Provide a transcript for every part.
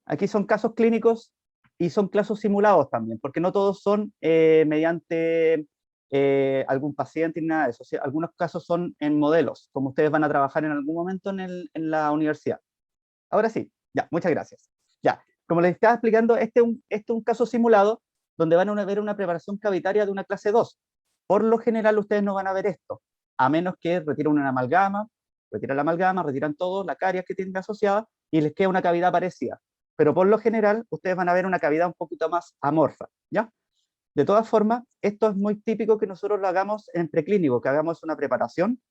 Aquí son casos clínicos y son casos simulados también, porque no todos son mediante algún paciente ni nada de eso. O sea, algunos casos son en modelos, como ustedes van a trabajar en algún momento en la universidad. Ahora sí, ya, muchas gracias. Ya, como les estaba explicando, este es un caso simulado donde van a ver una preparación cavitaria de una clase 2. Por lo general, ustedes no van a ver esto, a menos que retiren una amalgama, retiran la amalgama, retiran todo, la caries que tienen asociada, y les queda una cavidad parecida. Pero por lo general, ustedes van a ver una cavidad un poquito más amorfa, ¿ya? De todas formas, esto es muy típico que nosotros lo hagamos en preclínico, que hagamos una preparación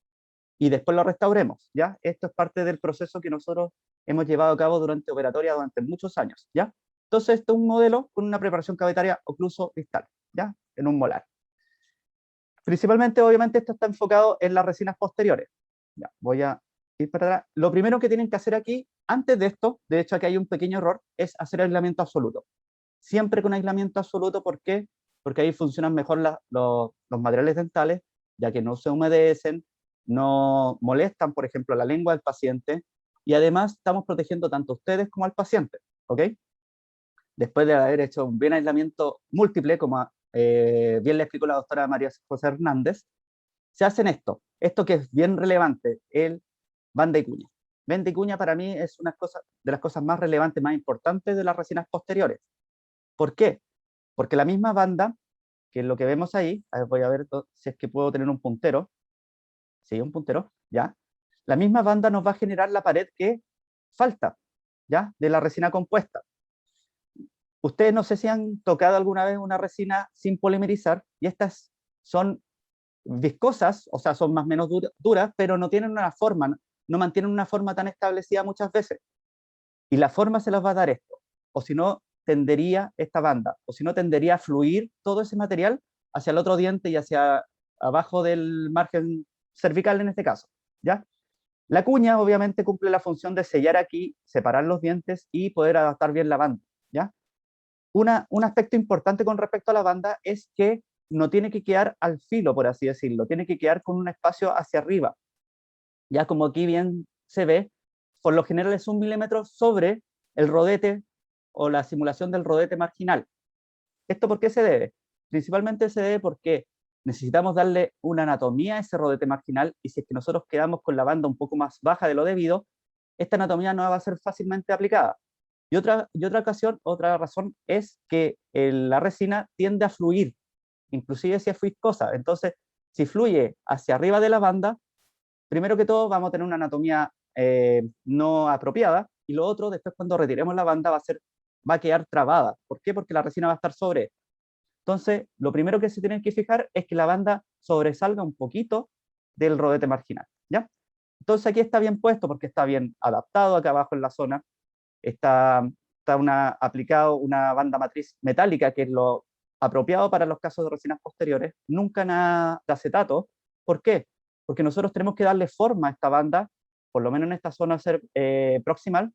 y después lo restauremos, ¿ya? Esto es parte del proceso que nosotros hemos llevado a cabo durante operatoria durante muchos años, ¿ya? Entonces, esto es un modelo con una preparación cavitaria ocluso distal, ¿ya? En un molar. Principalmente, obviamente, esto está enfocado en las resinas posteriores. Ya, voy a ir para atrás. Lo primero que tienen que hacer aquí, antes de esto, de hecho aquí hay un pequeño error, es hacer aislamiento absoluto. Siempre con aislamiento absoluto, ¿por qué? Porque ahí funcionan mejor los materiales dentales, ya que no se humedecen, no molestan, por ejemplo, la lengua del paciente, y además estamos protegiendo tanto a ustedes como al paciente, ¿ok? Después de haber hecho un bien aislamiento múltiple, como bien le explicó la doctora María José Hernández, se hacen esto que es bien relevante, el banda y cuña. Banda y cuña para mí es una cosa, de las cosas más relevantes, más importantes de las resinas posteriores. ¿Por qué? Porque la misma banda, que es lo que vemos ahí, a ver, voy a ver si es que puedo tener un puntero, sí, un puntero, ¿ya? La misma banda nos va a generar la pared que falta, ¿ya? De la resina compuesta. Ustedes no sé si han tocado alguna vez una resina sin polimerizar, y estas son viscosas, o sea, son más o menos duras, pero no tienen una forma, no mantienen una forma tan establecida muchas veces. Y la forma se las va a dar esto, o si no, tendería esta banda, o si no, tendería a fluir todo ese material hacia el otro diente y hacia abajo del margen cervical en este caso, ¿ya? La cuña obviamente cumple la función de sellar aquí, separar los dientes y poder adaptar bien la banda, ¿ya? Un aspecto importante con respecto a la banda es que no tiene que quedar al filo, por así decirlo, tiene que quedar con un espacio hacia arriba. Ya como aquí bien se ve, por lo general es 1 milímetro sobre el rodete o la simulación del rodete marginal. ¿Esto por qué se debe? Principalmente se debe porque necesitamos darle una anatomía a ese rodete marginal, y si es que nosotros quedamos con la banda un poco más baja de lo debido, esta anatomía no va a ser fácilmente aplicada. Otra razón es que la resina tiende a fluir, inclusive si es viscosa. Entonces, si fluye hacia arriba de la banda, primero que todo vamos a tener una anatomía no apropiada, y lo otro, después cuando retiremos la banda va a quedar trabada. ¿Por qué? Porque la resina va a estar sobre. Entonces, lo primero que se tienen que fijar es que la banda sobresalga un poquito del rodete marginal, ¿ya? Entonces aquí está bien puesto porque está bien adaptado acá abajo en la zona, está aplicado una banda matriz metálica, que es lo apropiado para los casos de resinas posteriores, nunca nada de acetato. ¿Por qué? Porque nosotros tenemos que darle forma a esta banda, por lo menos en esta zona proximal,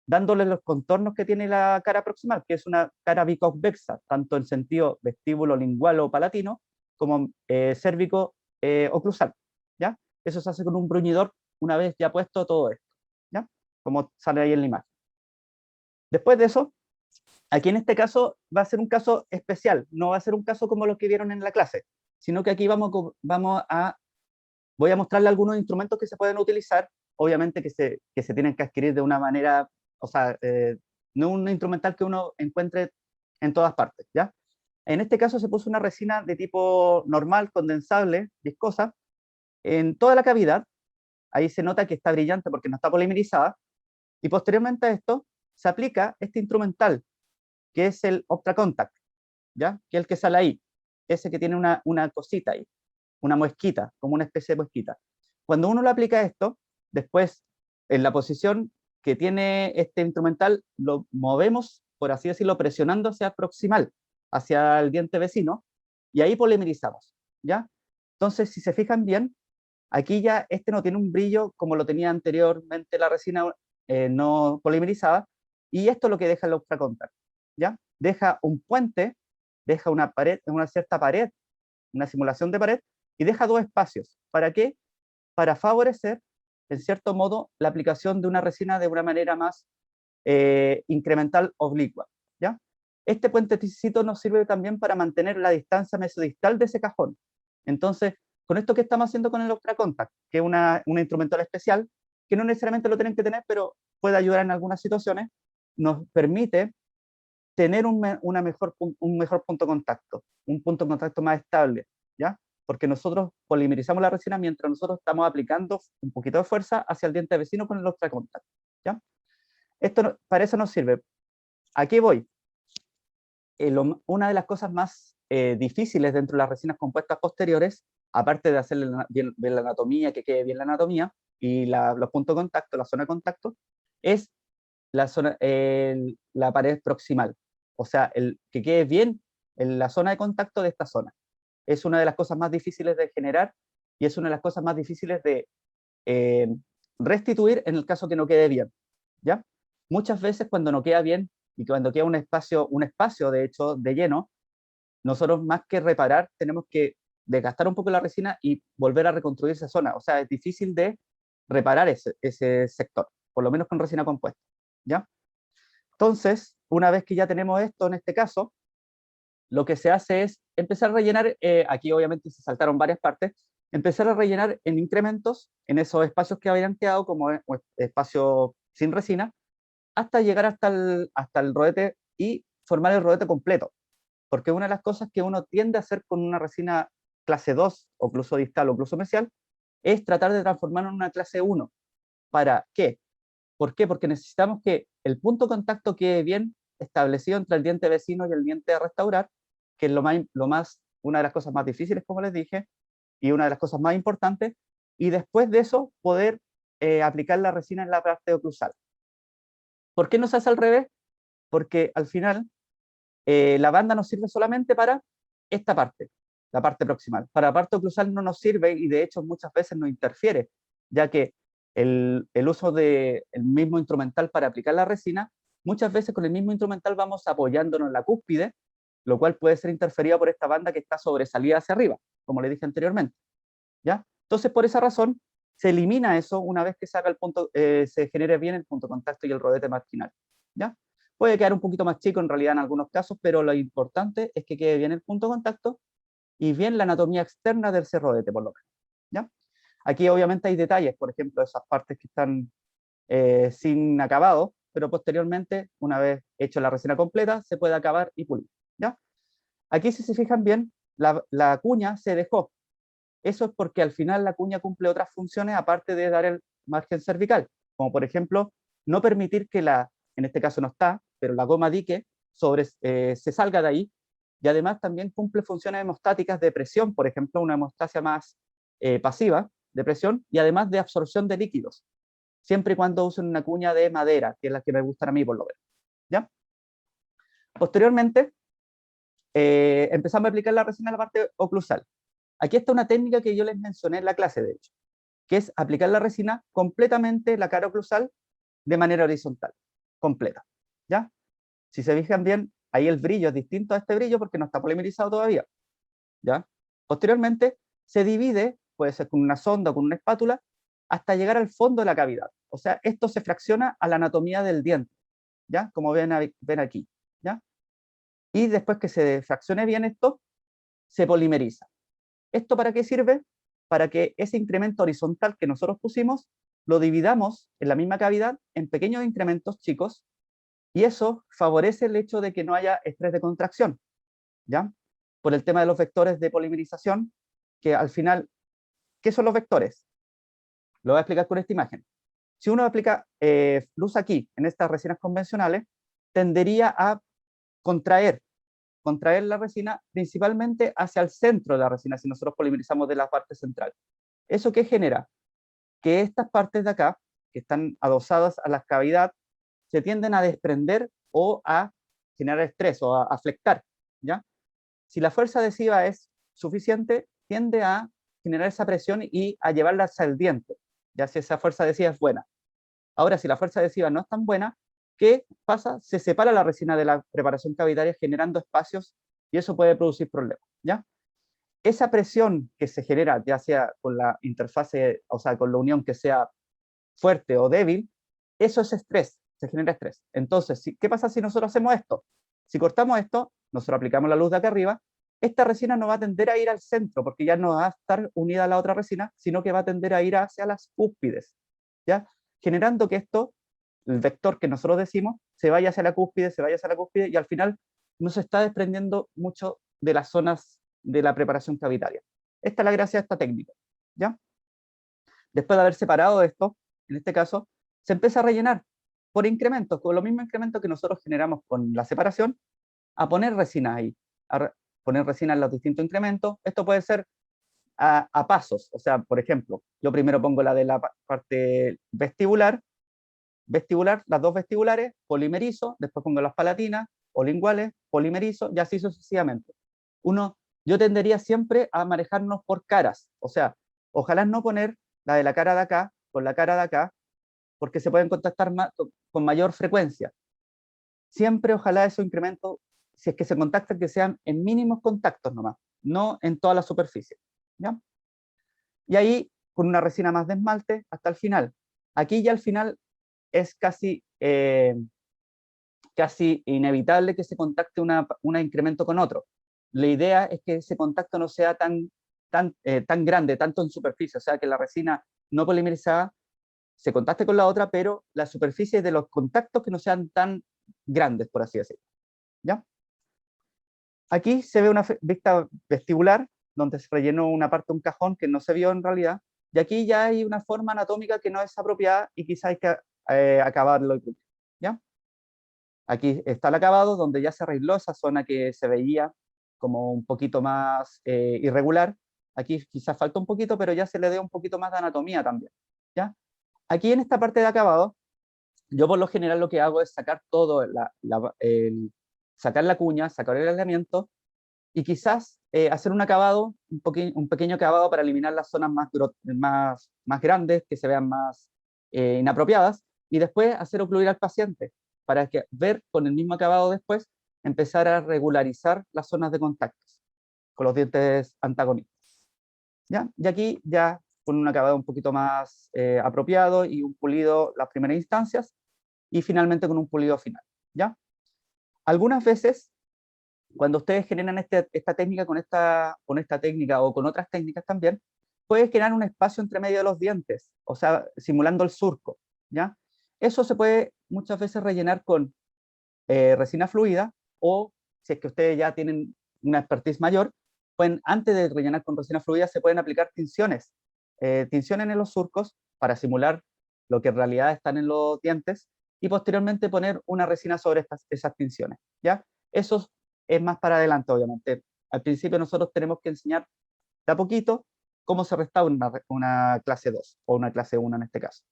dándole los contornos que tiene la cara proximal, que es una cara biconvexa, tanto en sentido vestíbulo lingual o palatino, como cérvico oclusal, ¿ya? Eso se hace con un bruñidor una vez ya puesto todo esto, ¿ya? Como sale ahí en la imagen. Después de eso, aquí en este caso va a ser un caso especial, no va a ser un caso como los que vieron en la clase, sino que aquí voy a mostrarle algunos instrumentos que se pueden utilizar, obviamente que se tienen que adquirir de una manera, o sea, no un instrumental que uno encuentre en todas partes, ¿ya? En este caso se puso una resina de tipo normal, condensable, viscosa, en toda la cavidad. Ahí se nota que está brillante porque no está polimerizada, y posteriormente a esto se aplica este instrumental, que es el Optra Contact, ¿ya? Que es el que sale ahí, ese que tiene una cosita ahí, una muesquita, como una especie de muesquita. Cuando uno le aplica esto, después en la posición que tiene este instrumental, lo movemos, por así decirlo, presionando hacia el proximal, hacia el diente vecino, y ahí polimerizamos, ¿ya? Entonces, si se fijan bien, aquí ya este no tiene un brillo como lo tenía anteriormente la resina no polimerizada, y esto es lo que deja el Ultra Contact, ¿ya? Deja un puente, deja una pared, una cierta pared, una simulación de pared, y deja dos espacios. ¿Para qué? Para favorecer, en cierto modo, la aplicación de una resina de una manera más incremental oblicua, ¿ya? Este puentecito nos sirve también para mantener la distancia mesodistal de ese cajón. Entonces, con esto que estamos haciendo con el Ultra Contact, que es una instrumental especial, que no necesariamente lo tienen que tener, pero puede ayudar en algunas situaciones, nos permite tener un mejor punto de contacto, un punto de contacto más estable, ¿ya? Porque nosotros polimerizamos la resina mientras nosotros estamos aplicando un poquito de fuerza hacia el diente vecino con el Ultra Contact, ¿ya? Esto para eso nos sirve. Aquí voy. Una de las cosas más difíciles dentro de las resinas compuestas posteriores, aparte de hacerle bien la anatomía, que quede bien la anatomía, y los puntos de contacto, la zona de contacto, es la pared proximal. O sea, que quede bien en la zona de contacto de esta zona. Es una de las cosas más difíciles de generar y es una de las cosas más difíciles de restituir en el caso que no quede bien, ¿ya? Muchas veces cuando no queda bien y cuando queda un espacio de hecho de lleno, nosotros más que reparar tenemos que desgastar un poco la resina y volver a reconstruir esa zona. O sea, es difícil de reparar ese sector, por lo menos con resina compuesta, ¿ya? Entonces, una vez que ya tenemos esto en este caso, lo que se hace es empezar a rellenar, aquí obviamente se saltaron varias partes, empezar a rellenar en incrementos en esos espacios que habían quedado como espacio sin resina, hasta llegar hasta el rodete y formar el rodete completo. Porque una de las cosas que uno tiende a hacer con una resina clase 2, ocluso distal o ocluso mesial, es tratar de transformarlo en una clase 1. ¿Para qué? ¿Por qué? Porque necesitamos que el punto de contacto quede bien establecido entre el diente vecino y el diente a restaurar, que es una de las cosas más difíciles, como les dije, y una de las cosas más importantes, y después de eso poder aplicar la resina en la parte oclusal. ¿Por qué no se hace al revés? Porque al final la banda nos sirve solamente para esta parte, la parte proximal. Para la parte oclusal no nos sirve y de hecho muchas veces nos interfiere, ya que el uso del mismo instrumental para aplicar la resina, muchas veces con el mismo instrumental vamos apoyándonos en la cúspide, lo cual puede ser interferido por esta banda que está sobresalida hacia arriba, como le dije anteriormente, ¿ya? Entonces, por esa razón, se elimina eso una vez que se haga se genere bien el punto de contacto y el rodete marginal, ¿ya? Puede quedar un poquito más chico en realidad en algunos casos, pero lo importante es que quede bien el punto de contacto y bien la anatomía externa del rodete, por lo menos, ¿ya? Aquí obviamente hay detalles, por ejemplo, esas partes que están sin acabado, pero posteriormente, una vez hecho la resina completa, se puede acabar y pulir, ¿ya? Aquí, si se fijan bien, la cuña se dejó. Eso es porque al final la cuña cumple otras funciones aparte de dar el margen cervical, como por ejemplo, no permitir que en este caso no está, pero la goma dique se salga de ahí, y además también cumple funciones hemostáticas de presión, por ejemplo, una hemostasia más pasiva de presión y además de absorción de líquidos, siempre y cuando usen una cuña de madera, que es la que me gustan a mí por lo menos, ¿ya? Posteriormente, empezamos a aplicar la resina en la parte oclusal. Aquí está una técnica que yo les mencioné en la clase, de hecho, que es aplicar la resina completamente la cara oclusal de manera horizontal, completa, ¿ya? Si se fijan bien, ahí el brillo es distinto a este brillo porque no está polimerizado todavía, ¿ya? Posteriormente, se divide, puede ser con una sonda o con una espátula, hasta llegar al fondo de la cavidad. O sea, esto se fracciona a la anatomía del diente, ¿ya? Como ven aquí, ¿ya? Y después que se fraccione bien esto, se polimeriza. ¿Esto para qué sirve? Para que ese incremento horizontal que nosotros pusimos lo dividamos en la misma cavidad en pequeños incrementos chicos y eso favorece el hecho de que no haya estrés de contracción, ¿ya? Por el tema de los vectores de polimerización, que al final, ¿qué son los vectores? Lo voy a explicar con esta imagen. Si uno aplica luz aquí, en estas resinas convencionales, tendería a contraer la resina principalmente hacia el centro de la resina, si nosotros polimerizamos de la parte central. ¿Eso qué genera? Que estas partes de acá, que están adosadas a la cavidad, se tienden a desprender o a generar estrés o a flectar, ¿ya? Si la fuerza adhesiva es suficiente, tiende a generar esa presión y a llevarla hacia el diente, ya si esa fuerza adhesiva es buena. Ahora, si la fuerza adhesiva no es tan buena, ¿qué pasa? Se separa la resina de la preparación cavitaria generando espacios y eso puede producir problemas, ¿ya? Esa presión que se genera, ya sea con la interfase, o sea, con la unión que sea fuerte o débil, eso es estrés. se genera estrés. Entonces, ¿qué pasa si nosotros hacemos esto? Si cortamos esto, nosotros aplicamos la luz de acá arriba, esta resina no va a tender a ir al centro, porque ya no va a estar unida a la otra resina, sino que va a tender a ir hacia las cúspides, ¿ya? Generando que esto, el vector que nosotros decimos, se vaya hacia la cúspide, se vaya hacia la cúspide, y al final no se está desprendiendo mucho de las zonas de la preparación cavitaria. Esta es la gracia de esta técnica, ¿ya? Después de haber separado esto, en este caso, se empieza a rellenar por incrementos, con los mismos incrementos que nosotros generamos con la separación, a poner resina ahí, poner resina en los distintos incrementos. Esto puede ser a pasos, o sea, por ejemplo, yo primero pongo la de la parte vestibular, las dos vestibulares, polimerizo, después pongo las palatinas o linguales, polimerizo, y así sucesivamente. Yo tendería siempre a manejarnos por caras, o sea, ojalá no poner la de la cara de acá con la cara de acá, porque se pueden contactar con mayor frecuencia. Siempre ojalá esos incrementos, si es que se contactan, que sean en mínimos contactos nomás, no en toda la superficie, ¿ya? Y ahí, con una resina más de esmalte, hasta el final. Aquí ya al final es casi inevitable que se contacte un incremento con otro. La idea es que ese contacto no sea tan grande, tanto en superficie, o sea, que la resina no polimerizada se contacte con la otra, pero la superficie de los contactos que no sean tan grandes, por así decirlo, ¿ya? Aquí se ve una vista vestibular, donde se rellenó una parte de un cajón que no se vio en realidad, y aquí ya hay una forma anatómica que no es apropiada y quizá hay que acabarlo, ¿ya? Aquí está el acabado, donde ya se arregló esa zona que se veía como un poquito más irregular. Aquí quizás falta un poquito, pero ya se le dio un poquito más de anatomía también, ¿ya? Aquí en esta parte de acabado, yo por lo general lo que hago es sacar todo, sacar la cuña, sacar el aislamiento, y quizás hacer un acabado, un pequeño acabado para eliminar las zonas más grandes, que se vean más inapropiadas, y después hacer ocluir al paciente, para que ver con el mismo acabado después, empezar a regularizar las zonas de contacto con los dientes antagonistas, ¿ya? Y aquí ya con un acabado un poquito más apropiado y un pulido las primeras instancias, y finalmente con un pulido final, ¿ya? Algunas veces, cuando ustedes generan esta técnica con esta técnica o con otras técnicas también, puedes generar un espacio entre medio de los dientes, o sea, simulando el surco, ¿ya? Eso se puede muchas veces rellenar con resina fluida, o si es que ustedes ya tienen una expertise mayor, pueden, antes de rellenar con resina fluida, se pueden aplicar tinciones en los surcos para simular lo que en realidad están en los dientes, y posteriormente poner una resina sobre esas tinciones, ¿ya? Eso es más para adelante, obviamente. Al principio nosotros tenemos que enseñar de a poquito cómo se restaura una clase 2 o una clase 1 en este caso,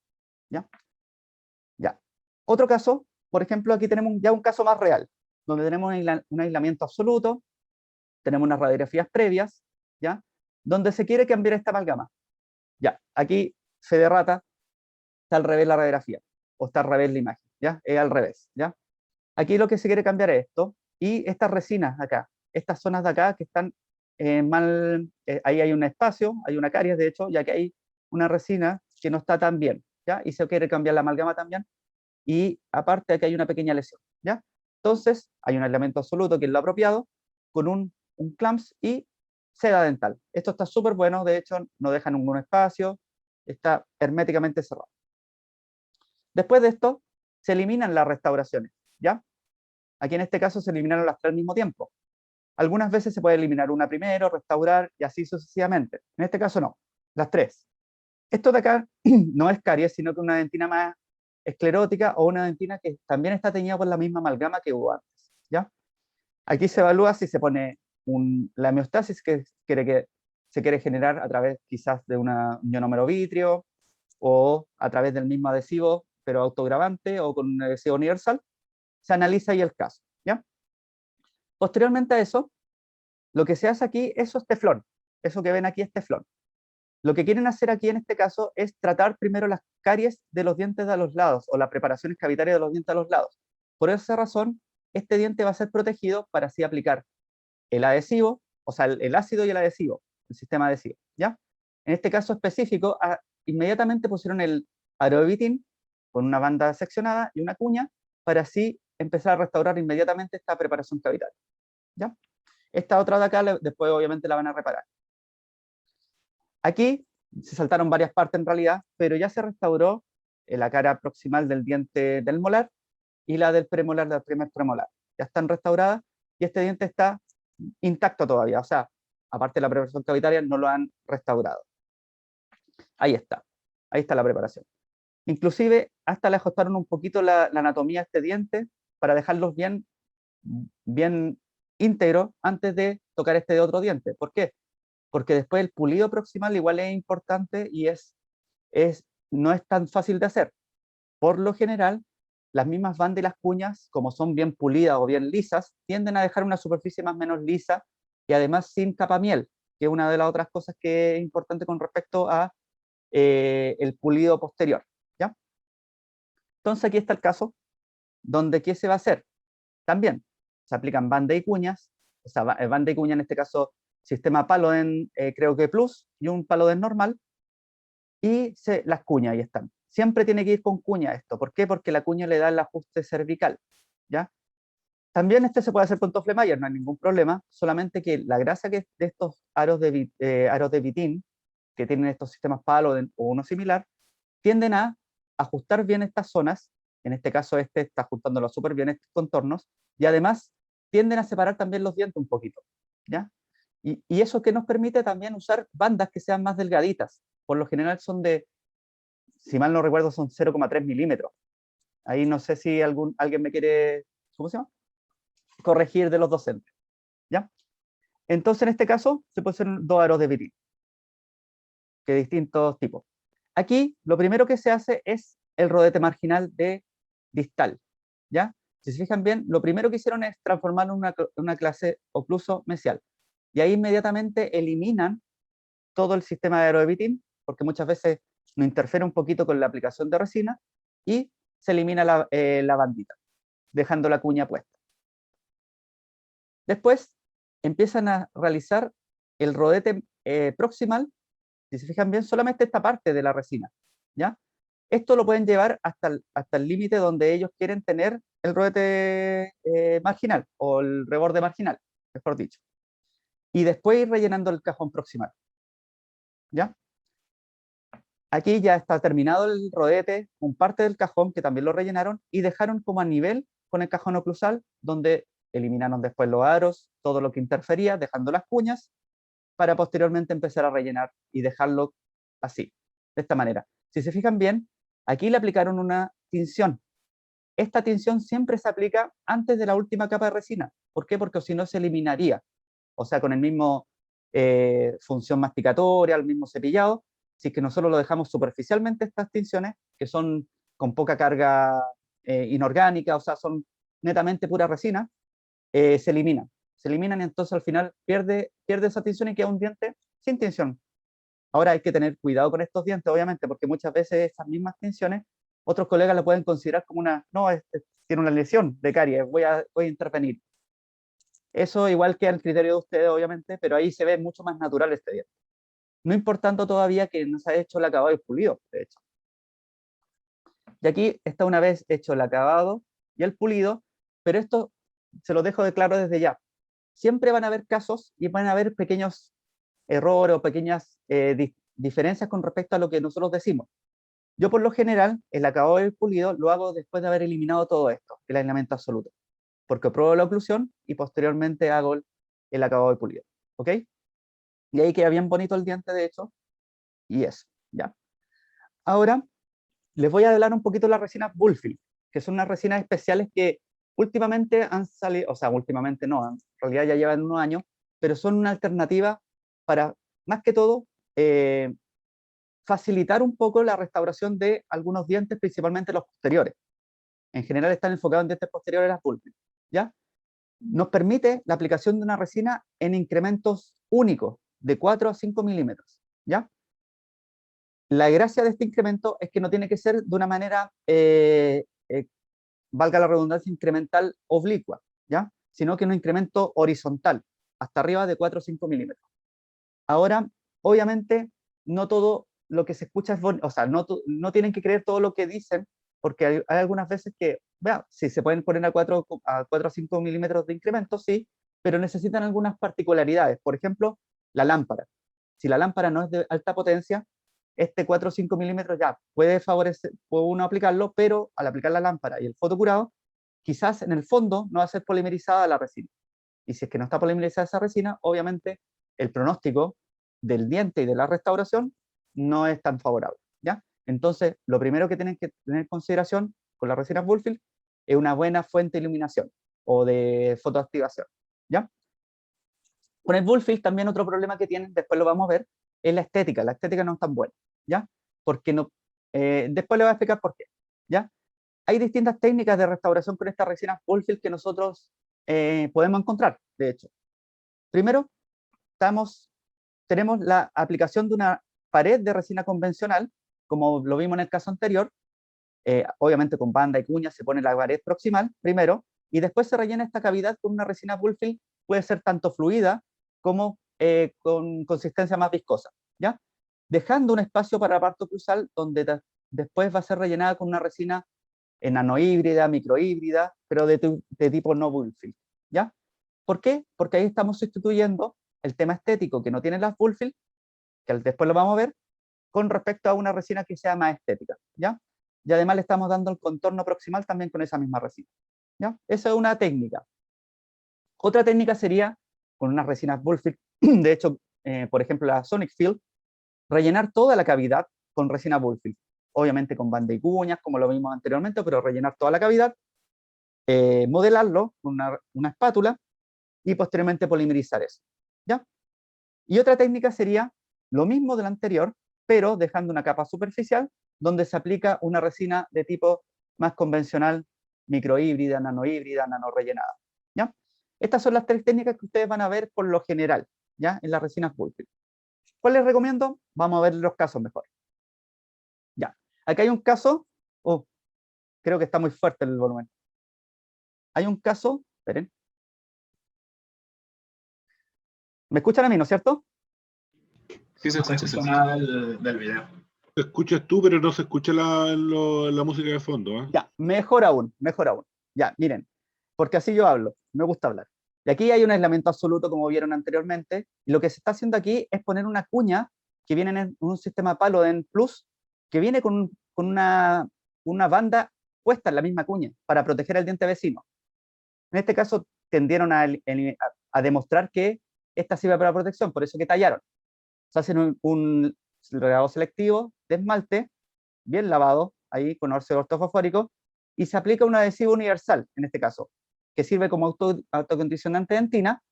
¿ya? Ya. Otro caso, por ejemplo, aquí tenemos ya un caso más real, donde tenemos un aislamiento absoluto, tenemos unas radiografías previas, ¿ya? Donde se quiere cambiar esta amalgama. Ya, aquí se derrata, está al revés la radiografía, o está al revés la imagen, ¿ya? Es al revés, ¿ya? Aquí lo que se quiere cambiar es esto, y estas resinas acá, estas zonas de acá que están ahí hay un espacio, hay una caries de hecho, ya que hay una resina que no está tan bien, ¿ya? Y se quiere cambiar la amalgama también, y aparte aquí hay una pequeña lesión, ¿ya? Entonces, hay un aislamiento absoluto que es lo apropiado, con un clamps y seda dental. Esto está súper bueno, de hecho, no deja ningún espacio, está herméticamente cerrado. Después de esto, se eliminan las restauraciones, ¿ya? Aquí en este caso se eliminaron las tres al mismo tiempo. Algunas veces se puede eliminar una primero, restaurar y así sucesivamente. En este caso no, las tres. Esto de acá no es caries, sino que una dentina más esclerótica o una dentina que también está teñida por la misma amalgama que hubo antes, ¿ya? Aquí se evalúa si se pone la homeostasis que se quiere generar a través quizás de un ionómero vítreo o a través del mismo adhesivo, pero autogravante o con un adhesivo universal. Se analiza ahí el caso, ¿ya? Posteriormente a eso, lo que se hace aquí, eso es teflón. Eso que ven aquí es teflón. Lo que quieren hacer aquí en este caso es tratar primero las caries de los dientes de los lados o las preparaciones cavitarias de los dientes a los lados. Por esa razón, este diente va a ser protegido para así aplicar el adhesivo, o sea, el ácido y el adhesivo, el sistema adhesivo, ¿ya? En este caso específico, inmediatamente pusieron el aerobitin con una banda seccionada y una cuña, para así empezar a restaurar inmediatamente esta preparación cavitaria, ¿ya? Esta otra de acá, después obviamente la van a reparar. Aquí se saltaron varias partes en realidad, pero ya se restauró la cara proximal del diente del molar y la del premolar, del primer premolar. Ya están restauradas y este diente está intacto todavía, o sea, aparte de la preparación cavitaria, no lo han restaurado. Ahí está la preparación. Inclusive hasta le ajustaron un poquito la anatomía a este diente para dejarlos bien íntegros antes de tocar este de otro diente. ¿Por qué? Porque después el pulido proximal igual es importante y no es tan fácil de hacer. Por lo general, las mismas bandas y las cuñas, como son bien pulidas o bien lisas, tienden a dejar una superficie más o menos lisa y además sin capa miel, que es una de las otras cosas que es importante con respecto a el pulido posterior, ¿ya? Entonces aquí está el caso donde ¿qué se va a hacer? También se aplican banda y cuñas, o sea, banda y cuña en este caso sistema Paloden, creo que Plus, y un Paloden normal, y las cuñas ahí están. Siempre tiene que ir con cuña esto. ¿Por qué? Porque la cuña le da el ajuste cervical, ¿ya? También este se puede hacer con Toffle-Mayer, no hay ningún problema, solamente que la gracia que de estos aros de Vitin, que tienen estos sistemas Paloden o uno similar, tienden a ajustar bien estas zonas, en este caso este está ajustándolo súper bien estos contornos, y además tienden a separar también los dientes un poquito, ¿ya? Y eso que nos permite también usar bandas que sean más delgaditas, por lo general son si mal no recuerdo, son 0,3 milímetros. Ahí no sé si alguien me quiere, ¿cómo se llama? Corregir de los docentes, ¿ya? Entonces, en este caso, se pueden hacer dos aros de Vitin, que de distintos tipos. Aquí, lo primero que se hace es el rodete marginal de distal, ¿ya? Si se fijan bien, lo primero que hicieron es transformarlo en una clase ocluso mesial. Y ahí inmediatamente eliminan todo el sistema de aro de Vitin, porque muchas veces nos interfiere un poquito con la aplicación de resina, y se elimina la bandita, dejando la cuña puesta. Después empiezan a realizar el rodete proximal, si se fijan bien, solamente esta parte de la resina, ¿ya? Esto lo pueden llevar hasta el límite donde ellos quieren tener el rodete marginal, o el reborde marginal, mejor dicho. Y después ir rellenando el cajón proximal, ¿ya? Aquí ya está terminado el rodete, un parte del cajón que también lo rellenaron y dejaron como a nivel con el cajón oclusal, donde eliminaron después los aros, todo lo que interfería, dejando las cuñas, para posteriormente empezar a rellenar y dejarlo así, de esta manera. Si se fijan bien, aquí le aplicaron una tinción. Esta tinción siempre se aplica antes de la última capa de resina. ¿Por qué? Porque si no se eliminaría. O sea, con el mismo función masticatoria, el mismo cepillado, si es que nosotros lo dejamos superficialmente estas tinciones, que son con poca carga inorgánica, o sea, son netamente pura resina, se eliminan. Se eliminan y entonces al final pierde esa tinción y queda un diente sin tinción. Ahora hay que tener cuidado con estos dientes, obviamente, porque muchas veces esas mismas tinciones, otros colegas la pueden considerar como no, tiene una lesión de caries, voy a intervenir. Eso igual que al criterio de ustedes, obviamente, pero ahí se ve mucho más natural este diente. No importando todavía que no se ha hecho el acabado y pulido, de hecho. Y aquí está una vez hecho el acabado y el pulido, pero esto se lo dejo de claro desde ya. Siempre van a haber casos y van a haber pequeños errores o pequeñas diferencias con respecto a lo que nosotros decimos. Yo por lo general, el acabado y el pulido lo hago después de haber eliminado todo esto, el aislamiento absoluto, porque pruebo la oclusión y posteriormente hago el acabado y pulido, ¿ok? Y ahí queda bien bonito el diente, de hecho, y eso, ¿ya? Ahora, les voy a hablar un poquito de las resinas Bullfield, que son unas resinas especiales que últimamente han salido, o sea, últimamente no, en realidad ya llevan unos años, pero son una alternativa para, más que todo, facilitar un poco la restauración de algunos dientes, principalmente los posteriores. En general están enfocados en dientes posteriores las Bullfield, ¿ya? Nos permite la aplicación de una resina en incrementos únicos, de 4 a 5 milímetros, ¿ya? La gracia de este incremento es que no tiene que ser de una manera, valga la redundancia, incremental oblicua, ¿ya? Sino que un incremento horizontal, hasta arriba de 4 o 5 milímetros. Ahora, obviamente, no todo lo que se escucha es bonito, o sea, no tienen que creer todo lo que dicen porque hay algunas veces que, vea, sí, se pueden poner a 4 a 5 milímetros de incremento, sí, pero necesitan algunas particularidades. Por ejemplo, la lámpara. Si la lámpara no es de alta potencia, este 4 o 5 milímetros ya puede favorecer, puede uno aplicarlo, pero al aplicar la lámpara y el fotocurado, quizás en el fondo no va a ser polimerizada la resina. Y si es que no está polimerizada esa resina, obviamente el pronóstico del diente y de la restauración no es tan favorable, ¿ya? Entonces, lo primero que tienen que tener en consideración con las resinas Bullfield es una buena fuente de iluminación o de fotoactivación, ¿ya? Con el Bullfield también otro problema que tienen, después lo vamos a ver, es la estética. La estética no es tan buena, ¿ya? Porque no, después le voy a explicar por qué, ¿ya? Hay distintas técnicas de restauración con estas resinas Bullfield que nosotros podemos encontrar, de hecho. Primero, tenemos la aplicación de una pared de resina convencional, como lo vimos en el caso anterior, obviamente con banda y cuña se pone la pared proximal primero, y después se rellena esta cavidad con una resina Bullfield, puede ser tanto fluida como con consistencia más viscosa, ¿ya? Dejando un espacio para la parte oclusal donde después va a ser rellenada con una resina nanohíbrida, microhíbrida, pero de tipo no Bullfield, ¿ya? ¿Por qué? Porque ahí estamos sustituyendo el tema estético que no tienen las Bullfield, que después lo vamos a ver, con respecto a una resina que sea más estética, ¿ya? Y además le estamos dando el contorno proximal también con esa misma resina, ¿ya? Esa es una técnica. Otra técnica sería con unas resinas Bullfield, de hecho, por ejemplo, la Sonic Field, rellenar toda la cavidad con resina Bullfield, obviamente con banda y cuñas, como lo vimos anteriormente, pero rellenar toda la cavidad, modelarlo con una espátula y posteriormente polimerizar eso, ¿ya? Y otra técnica sería lo mismo de la anterior, pero dejando una capa superficial donde se aplica una resina de tipo más convencional, microhíbrida, nanohíbrida, nanorellenada, ¿ya? Estas son las tres técnicas que ustedes van a ver por lo general, ¿ya? En las resinas Bullfield. ¿Cuál les recomiendo? Vamos a ver los casos mejor. Ya, acá hay un caso, oh, creo que está muy fuerte el volumen. Hay un caso, esperen. ¿Me escuchan a mí, no es cierto? Sí, se No se escucha, se escucha escucha. nada del video. Te escuchas tú, pero no se escucha la música de fondo, ¿eh? Ya, mejor aún, mejor aún. Ya, miren, porque así yo hablo, me gusta hablar. Y aquí hay un aislamiento absoluto, como vieron anteriormente, y lo que se está haciendo aquí es poner una cuña que viene en un sistema Paloden Plus, que viene con una banda puesta en la misma cuña para proteger el diente vecino. En este caso, tendieron a demostrar que esta sirve para protección, por eso que tallaron. Se hacen un regado selectivo de esmalte, bien lavado, ahí con óxido ortofosfórico, y se aplica un adhesivo universal, en este caso, que sirve como autocondicionante de dentina,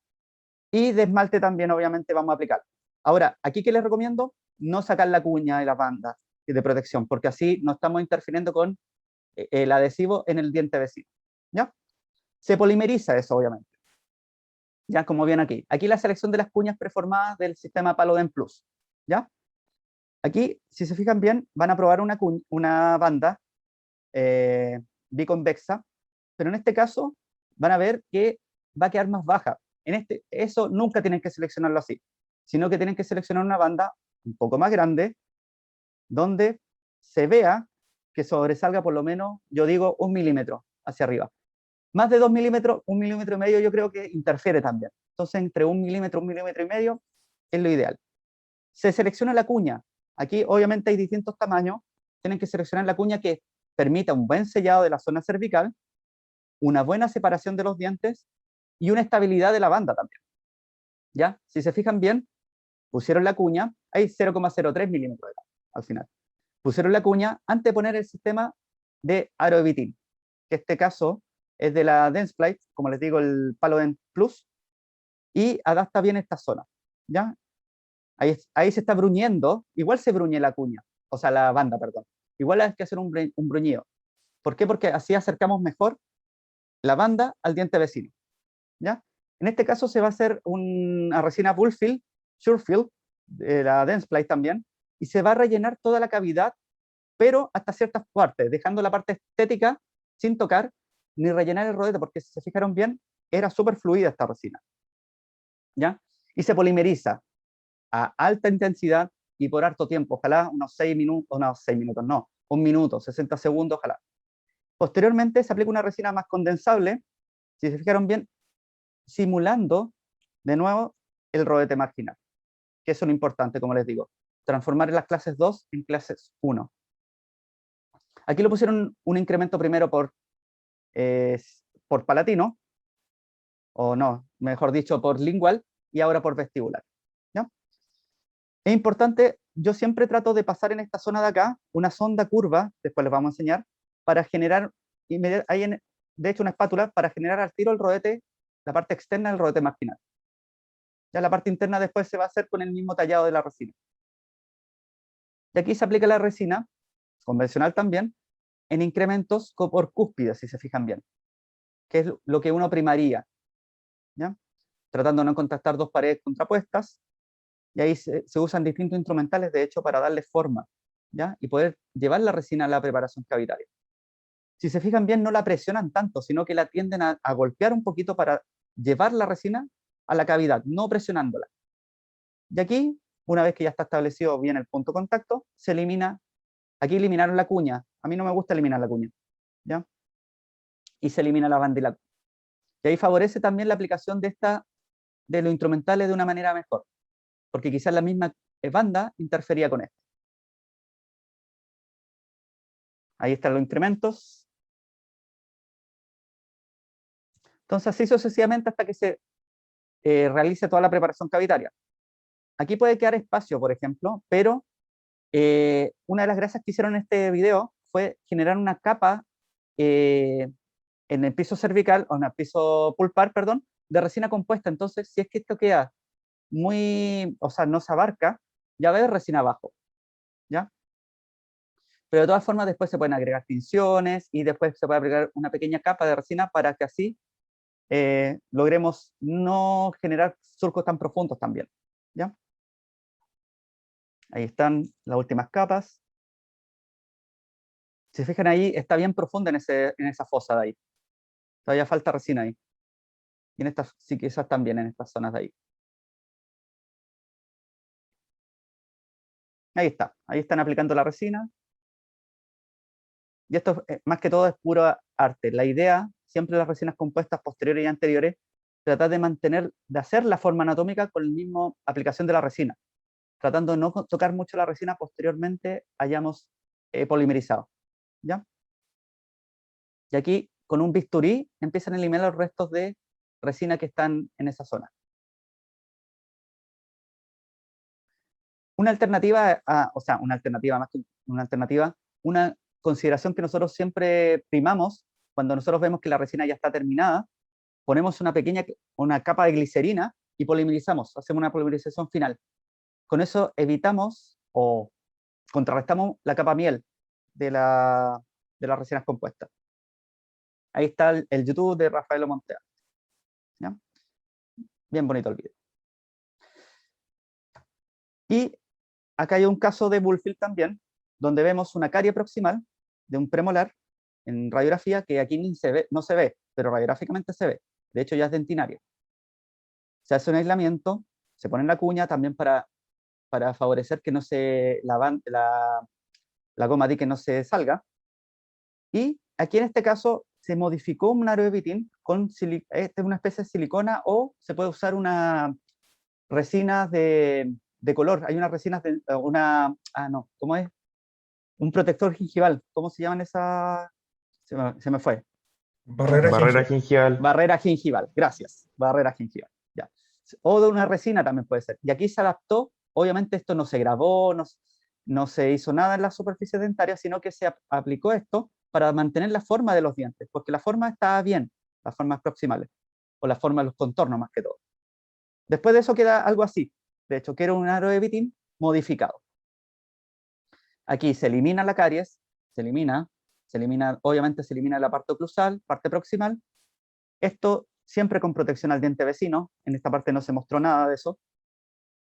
y de esmalte también, obviamente, vamos a aplicar. Ahora, aquí que les recomiendo, no sacar la cuña de la banda de protección, porque así no estamos interfiriendo con el adhesivo en el diente vecino, ¿ya? Se polimeriza eso, obviamente. Ya, como ven aquí. Aquí la selección de las cuñas preformadas del sistema Paloden Plus, ¿ya? Aquí, si se fijan bien, van a probar una banda biconvexa, pero en este caso van a ver que va a quedar más baja. Eso nunca tienen que seleccionarlo así, sino que tienen que seleccionar una banda un poco más grande, donde se vea que sobresalga por lo menos, yo digo, 1 milímetro hacia arriba. Más de 2 milímetros, 1 milímetro y medio, yo creo que interfiere también. Entonces, entre 1 milímetro, 1 milímetro y medio es lo ideal. Se selecciona la cuña. Aquí, obviamente, hay distintos tamaños. Tienen que seleccionar la cuña que permita un buen sellado de la zona cervical, una buena separación de los dientes y una estabilidad de la banda también. ¿Ya? Si se fijan bien, pusieron la cuña, hay 0,03 milímetros al final. Pusieron la cuña antes de poner el sistema de Aeroevitin, que en este caso es de la Dentsply, como les digo, el Paloden Plus, y adapta bien esta zona, ¿ya? Ahí se está bruñendo, igual se bruñe la cuña, o sea, la banda, perdón. Igual hay que hacer un bruñido. ¿Por qué? Porque así acercamos mejor la banda al diente vecino, ¿ya? En este caso se va a hacer una resina Bullfield, Surefield, de la Dentsply también, y se va a rellenar toda la cavidad, pero hasta ciertas partes, dejando la parte estética sin tocar ni rellenar el rodete, porque si se fijaron bien, era súper fluida esta resina, ¿ya? Y se polimeriza a alta intensidad y por harto tiempo, ojalá unos 6 minutos, no, 6 minutos, no, 1 minuto, 60 segundos, ojalá. Posteriormente se aplica una resina más condensable, si se fijaron bien, simulando de nuevo el rodete marginal, que eso es lo importante, como les digo, transformar las clases 2 en clases 1. Aquí lo pusieron un incremento primero por palatino, o no, mejor dicho, por lingual, y ahora por vestibular. ¿Ya? Es importante, yo siempre trato de pasar en esta zona de acá una sonda curva, después les vamos a enseñar, para generar, de hecho una espátula, para generar al tiro el rodete, la parte externa del rodete marginal. Ya la parte interna después se va a hacer con el mismo tallado de la resina. Y aquí se aplica la resina, convencional también, en incrementos por cúspides, si se fijan bien, que es lo que uno primaría, ¿ya? Tratando de no contactar dos paredes contrapuestas, y ahí se usan distintos instrumentales, de hecho, para darle forma, ¿ya? Y poder llevar la resina a la preparación cavitaria. Si se fijan bien, no la presionan tanto, sino que la tienden a golpear un poquito para llevar la resina a la cavidad, no presionándola. Y aquí, una vez que ya está establecido bien el punto de contacto, se elimina, aquí eliminaron la cuña, a mí no me gusta eliminar la cuña, ¿ya? Y se elimina la banda y la cuña. Y ahí favorece también la aplicación de los instrumentales de una manera mejor, porque quizás la misma banda interfería con esto. Ahí están los incrementos. Entonces, así sucesivamente hasta que se realice toda la preparación cavitaria. Aquí puede quedar espacio, por ejemplo, pero una de las gracias que hicieron en este video fue generar una capa en el piso cervical, o en el piso pulpar, perdón, de resina compuesta. Entonces, si es que esto queda muy, o sea, no se abarca, ya va a haber resina abajo, ¿ya? Pero de todas formas después se pueden agregar tinciones y después se puede agregar una pequeña capa de resina para que así logremos no generar surcos tan profundos también, ¿ya? Ahí están las últimas capas. Si se fijan ahí, está bien profunda en esa fosa de ahí. Todavía falta resina ahí. Y en estas, sí, quizás también en estas zonas de ahí. Ahí está. Ahí están aplicando la resina. Y esto, más que todo, es puro arte. La idea, siempre las resinas compuestas posteriores y anteriores, tratar de mantener, de hacer la forma anatómica con la misma aplicación de la resina. Tratando de no tocar mucho la resina, posteriormente hayamos polimerizado. ¿Ya? Y aquí, con un bisturí, empiezan a eliminar los restos de resina que están en esa zona. Una alternativa, o sea, una alternativa más que una alternativa, una consideración que nosotros siempre primamos cuando nosotros vemos que la resina ya está terminada, ponemos una capa de glicerina y polimerizamos, hacemos una polimerización final. Con eso evitamos o contrarrestamos la capa miel de las resinas compuestas. Ahí está el YouTube de Rafael Montea. ¿Ya? Bien bonito el video. Y acá hay un caso de Bullfield también, donde vemos una carie proximal de un premolar en radiografía que aquí no se ve, pero radiográficamente se ve. De hecho, ya es dentinaria. Se hace un aislamiento, se pone en la cuña también para favorecer que no se la goma de que no se salga. Y aquí en este caso se modificó un aeroevitin con una especie de silicona, o se puede usar una resina de color. Hay unas resinas de ¿cómo es? Un protector gingival. ¿Cómo se llaman esas? Se me fue. Barrera gingival. Barrera gingival, gracias. Barrera gingival, ya. O de una resina también puede ser. Y aquí se adaptó, obviamente esto no se grabó, no se hizo nada en la superficie dentaria, sino que se aplicó esto para mantener la forma de los dientes, porque la forma estaba bien, las formas proximales, o la forma de los contornos más que todo. Después de eso queda algo así, de hecho, que era un aeroevitin modificado. Aquí se elimina la caries, obviamente se elimina la parte oclusal, parte proximal. Esto siempre con protección al diente vecino, en esta parte no se mostró nada de eso.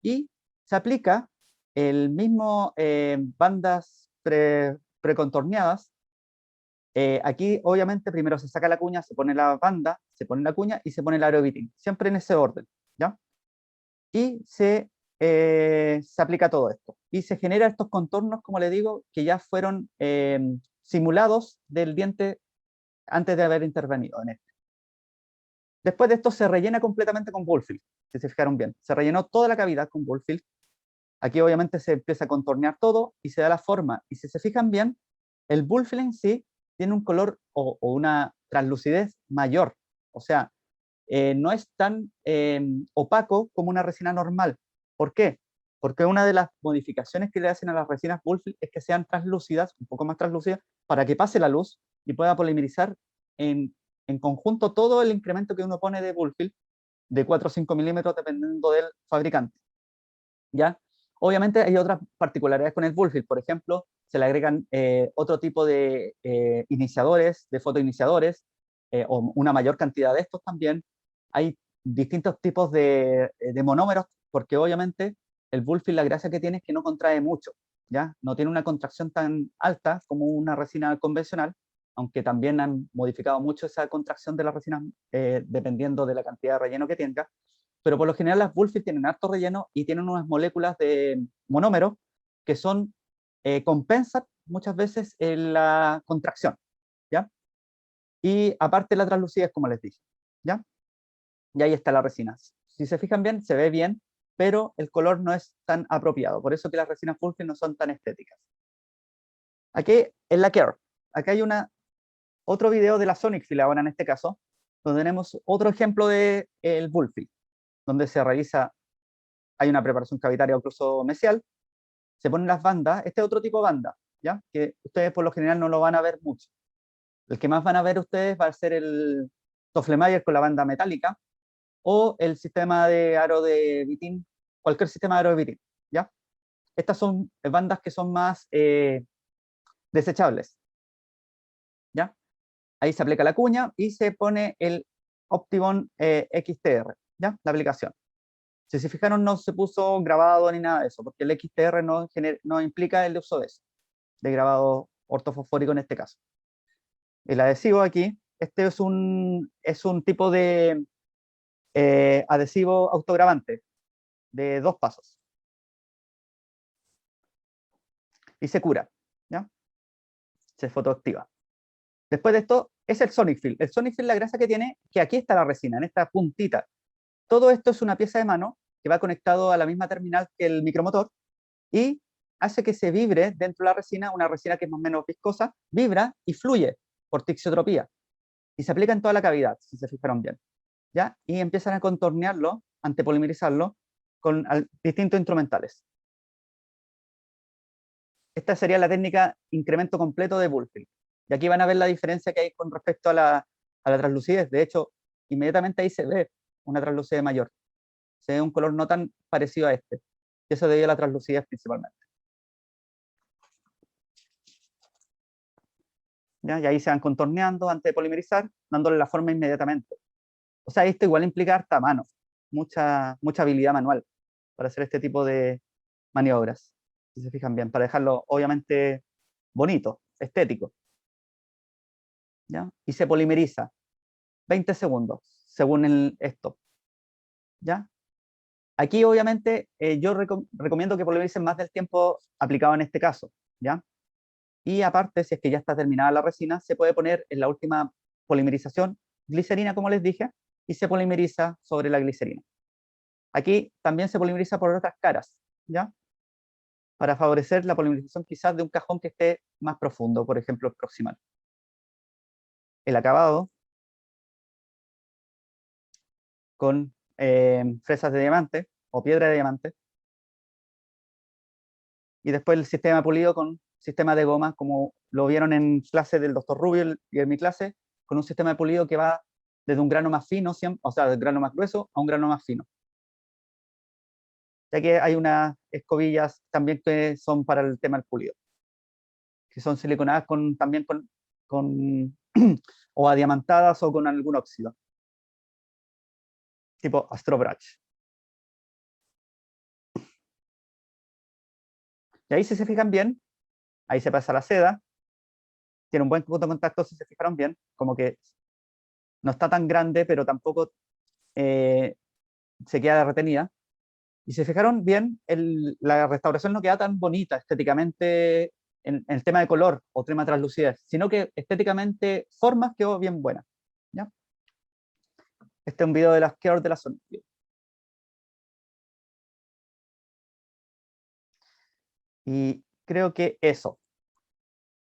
Y se aplica el mismo bandas precontorneadas. Aquí obviamente primero se saca la cuña, se pone la banda, se pone la cuña y se pone el aeroevitin, siempre en ese orden, ¿ya? Y se aplica todo esto. Y se genera estos contornos, como le digo, que ya fueron simulados del diente antes de haber intervenido en esto. Después de esto se rellena completamente con Bullfill, si se fijaron bien. Se rellenó toda la cavidad con Bullfill. Aquí obviamente se empieza a contornear todo y se da la forma. Y si se fijan bien, el Bullfill en sí tiene un color o una translucidez mayor. O sea, no es tan opaco como una resina normal. ¿Por qué? Porque una de las modificaciones que le hacen a las resinas Bullfill es que sean translúcidas, un poco más translúcidas, para que pase la luz y pueda polimerizar en conjunto todo el incremento que uno pone de Bullfill, de 4 o 5 milímetros, dependiendo del fabricante. ¿Ya? Obviamente hay otras particularidades con el Bullfill. Por ejemplo, se le agregan otro tipo de iniciadores, de fotoiniciadores, o una mayor cantidad de estos también. Hay distintos tipos de monómeros, porque obviamente el Bullfill, la gracia que tiene es que no contrae mucho, ¿ya? No tiene una contracción tan alta como una resina convencional, aunque también han modificado mucho esa contracción de la resina dependiendo de la cantidad de relleno que tenga. Pero por lo general las Bullfill tienen harto relleno y tienen unas moléculas de monómero que son, compensan muchas veces la contracción, ¿ya? Y aparte la translucidez, como les dije, ¿ya? Y ahí está la resina. Si se fijan bien, se ve bien, pero el color no es tan apropiado. Por eso que las resinas Bullfill no son tan estéticas. Aquí en la Care, acá hay otro video de la Sonic Fill ahora en este caso, donde tenemos otro ejemplo del Bullfill, donde se realiza, hay una preparación cavitaria o incluso mesial, se ponen las bandas, este es otro tipo de banda, ¿ya? Que ustedes por lo general no lo van a ver mucho. El que más van a ver ustedes va a ser el Tofflemayer con la banda metálica, o el sistema de aro de Vitin, cualquier sistema de aro de Vitin, ¿ya? Estas son bandas que son más desechables, ¿ya? Ahí se aplica la cuña y se pone el Optibond XTR, ¿ya? La aplicación. Si se fijaron, no se puso grabado ni nada de eso, porque el XTR no implica el uso de eso, de grabado ortofosfórico en este caso. El adhesivo aquí, este es un tipo de adhesivo autogravante de 2 pasos. Y se cura, ¿ya? Se fotoactiva. Después de esto, es el Sonic Fill. El Sonic Fill, la gracia que tiene, que aquí está la resina, en esta puntita. Todo esto es una pieza de mano que va conectado a la misma terminal que el micromotor y hace que se vibre dentro de la resina, una resina que es más o menos viscosa, vibra y fluye por tixotropía. Y se aplica en toda la cavidad, si se fijaron bien, ¿ya? Y empiezan a contornearlo, antepolimerizarlo, con distintos instrumentales. Esta sería la técnica incremento completo de Bullfill. Y aquí van a ver la diferencia que hay con respecto a la translucidez. De hecho, inmediatamente ahí se ve una translucidez mayor. Se ve un color no tan parecido a este. Y eso debido a la translucidez principalmente. ¿Ya? Y ahí se van contorneando antes de polimerizar, dándole la forma inmediatamente. O sea, esto igual implica harta mano, mucha habilidad manual para hacer este tipo de maniobras, si se fijan bien, para dejarlo obviamente bonito, estético. ¿Ya? Y se polimeriza 20 segundos, según esto. ¿Ya? Aquí obviamente yo recomiendo que polimericen más del tiempo aplicado en este caso. ¿Ya? Y aparte, si es que ya está terminada la resina, se puede poner en la última polimerización glicerina, como les dije, y se polimeriza sobre la glicerina. Aquí también se polimeriza por otras caras, ¿ya? Para favorecer la polimerización quizás de un cajón que esté más profundo, por ejemplo, el proximal. El acabado con fresas de diamante o piedra de diamante. Y después el sistema pulido con sistema de goma, como lo vieron en clase del Dr. Rubio y en mi clase, con un sistema de pulido que va desde un grano más fino, o sea, del grano más grueso a un grano más fino. Ya que hay unas escobillas también que son para el tema del pulido, que son siliconadas también con o adiamantadas o con algún óxido, tipo Astrobrach. Y ahí si se fijan bien, ahí se pasa la seda, tiene un buen punto de contacto si se fijaron bien, como que no está tan grande, pero tampoco se queda retenida. Y si se fijaron bien, la restauración no queda tan bonita estéticamente en el tema de color o tema de translucidez, sino que estéticamente formas quedó bien buena. ¿Ya? Este es un video de las Keor de la Sony. Y creo que esos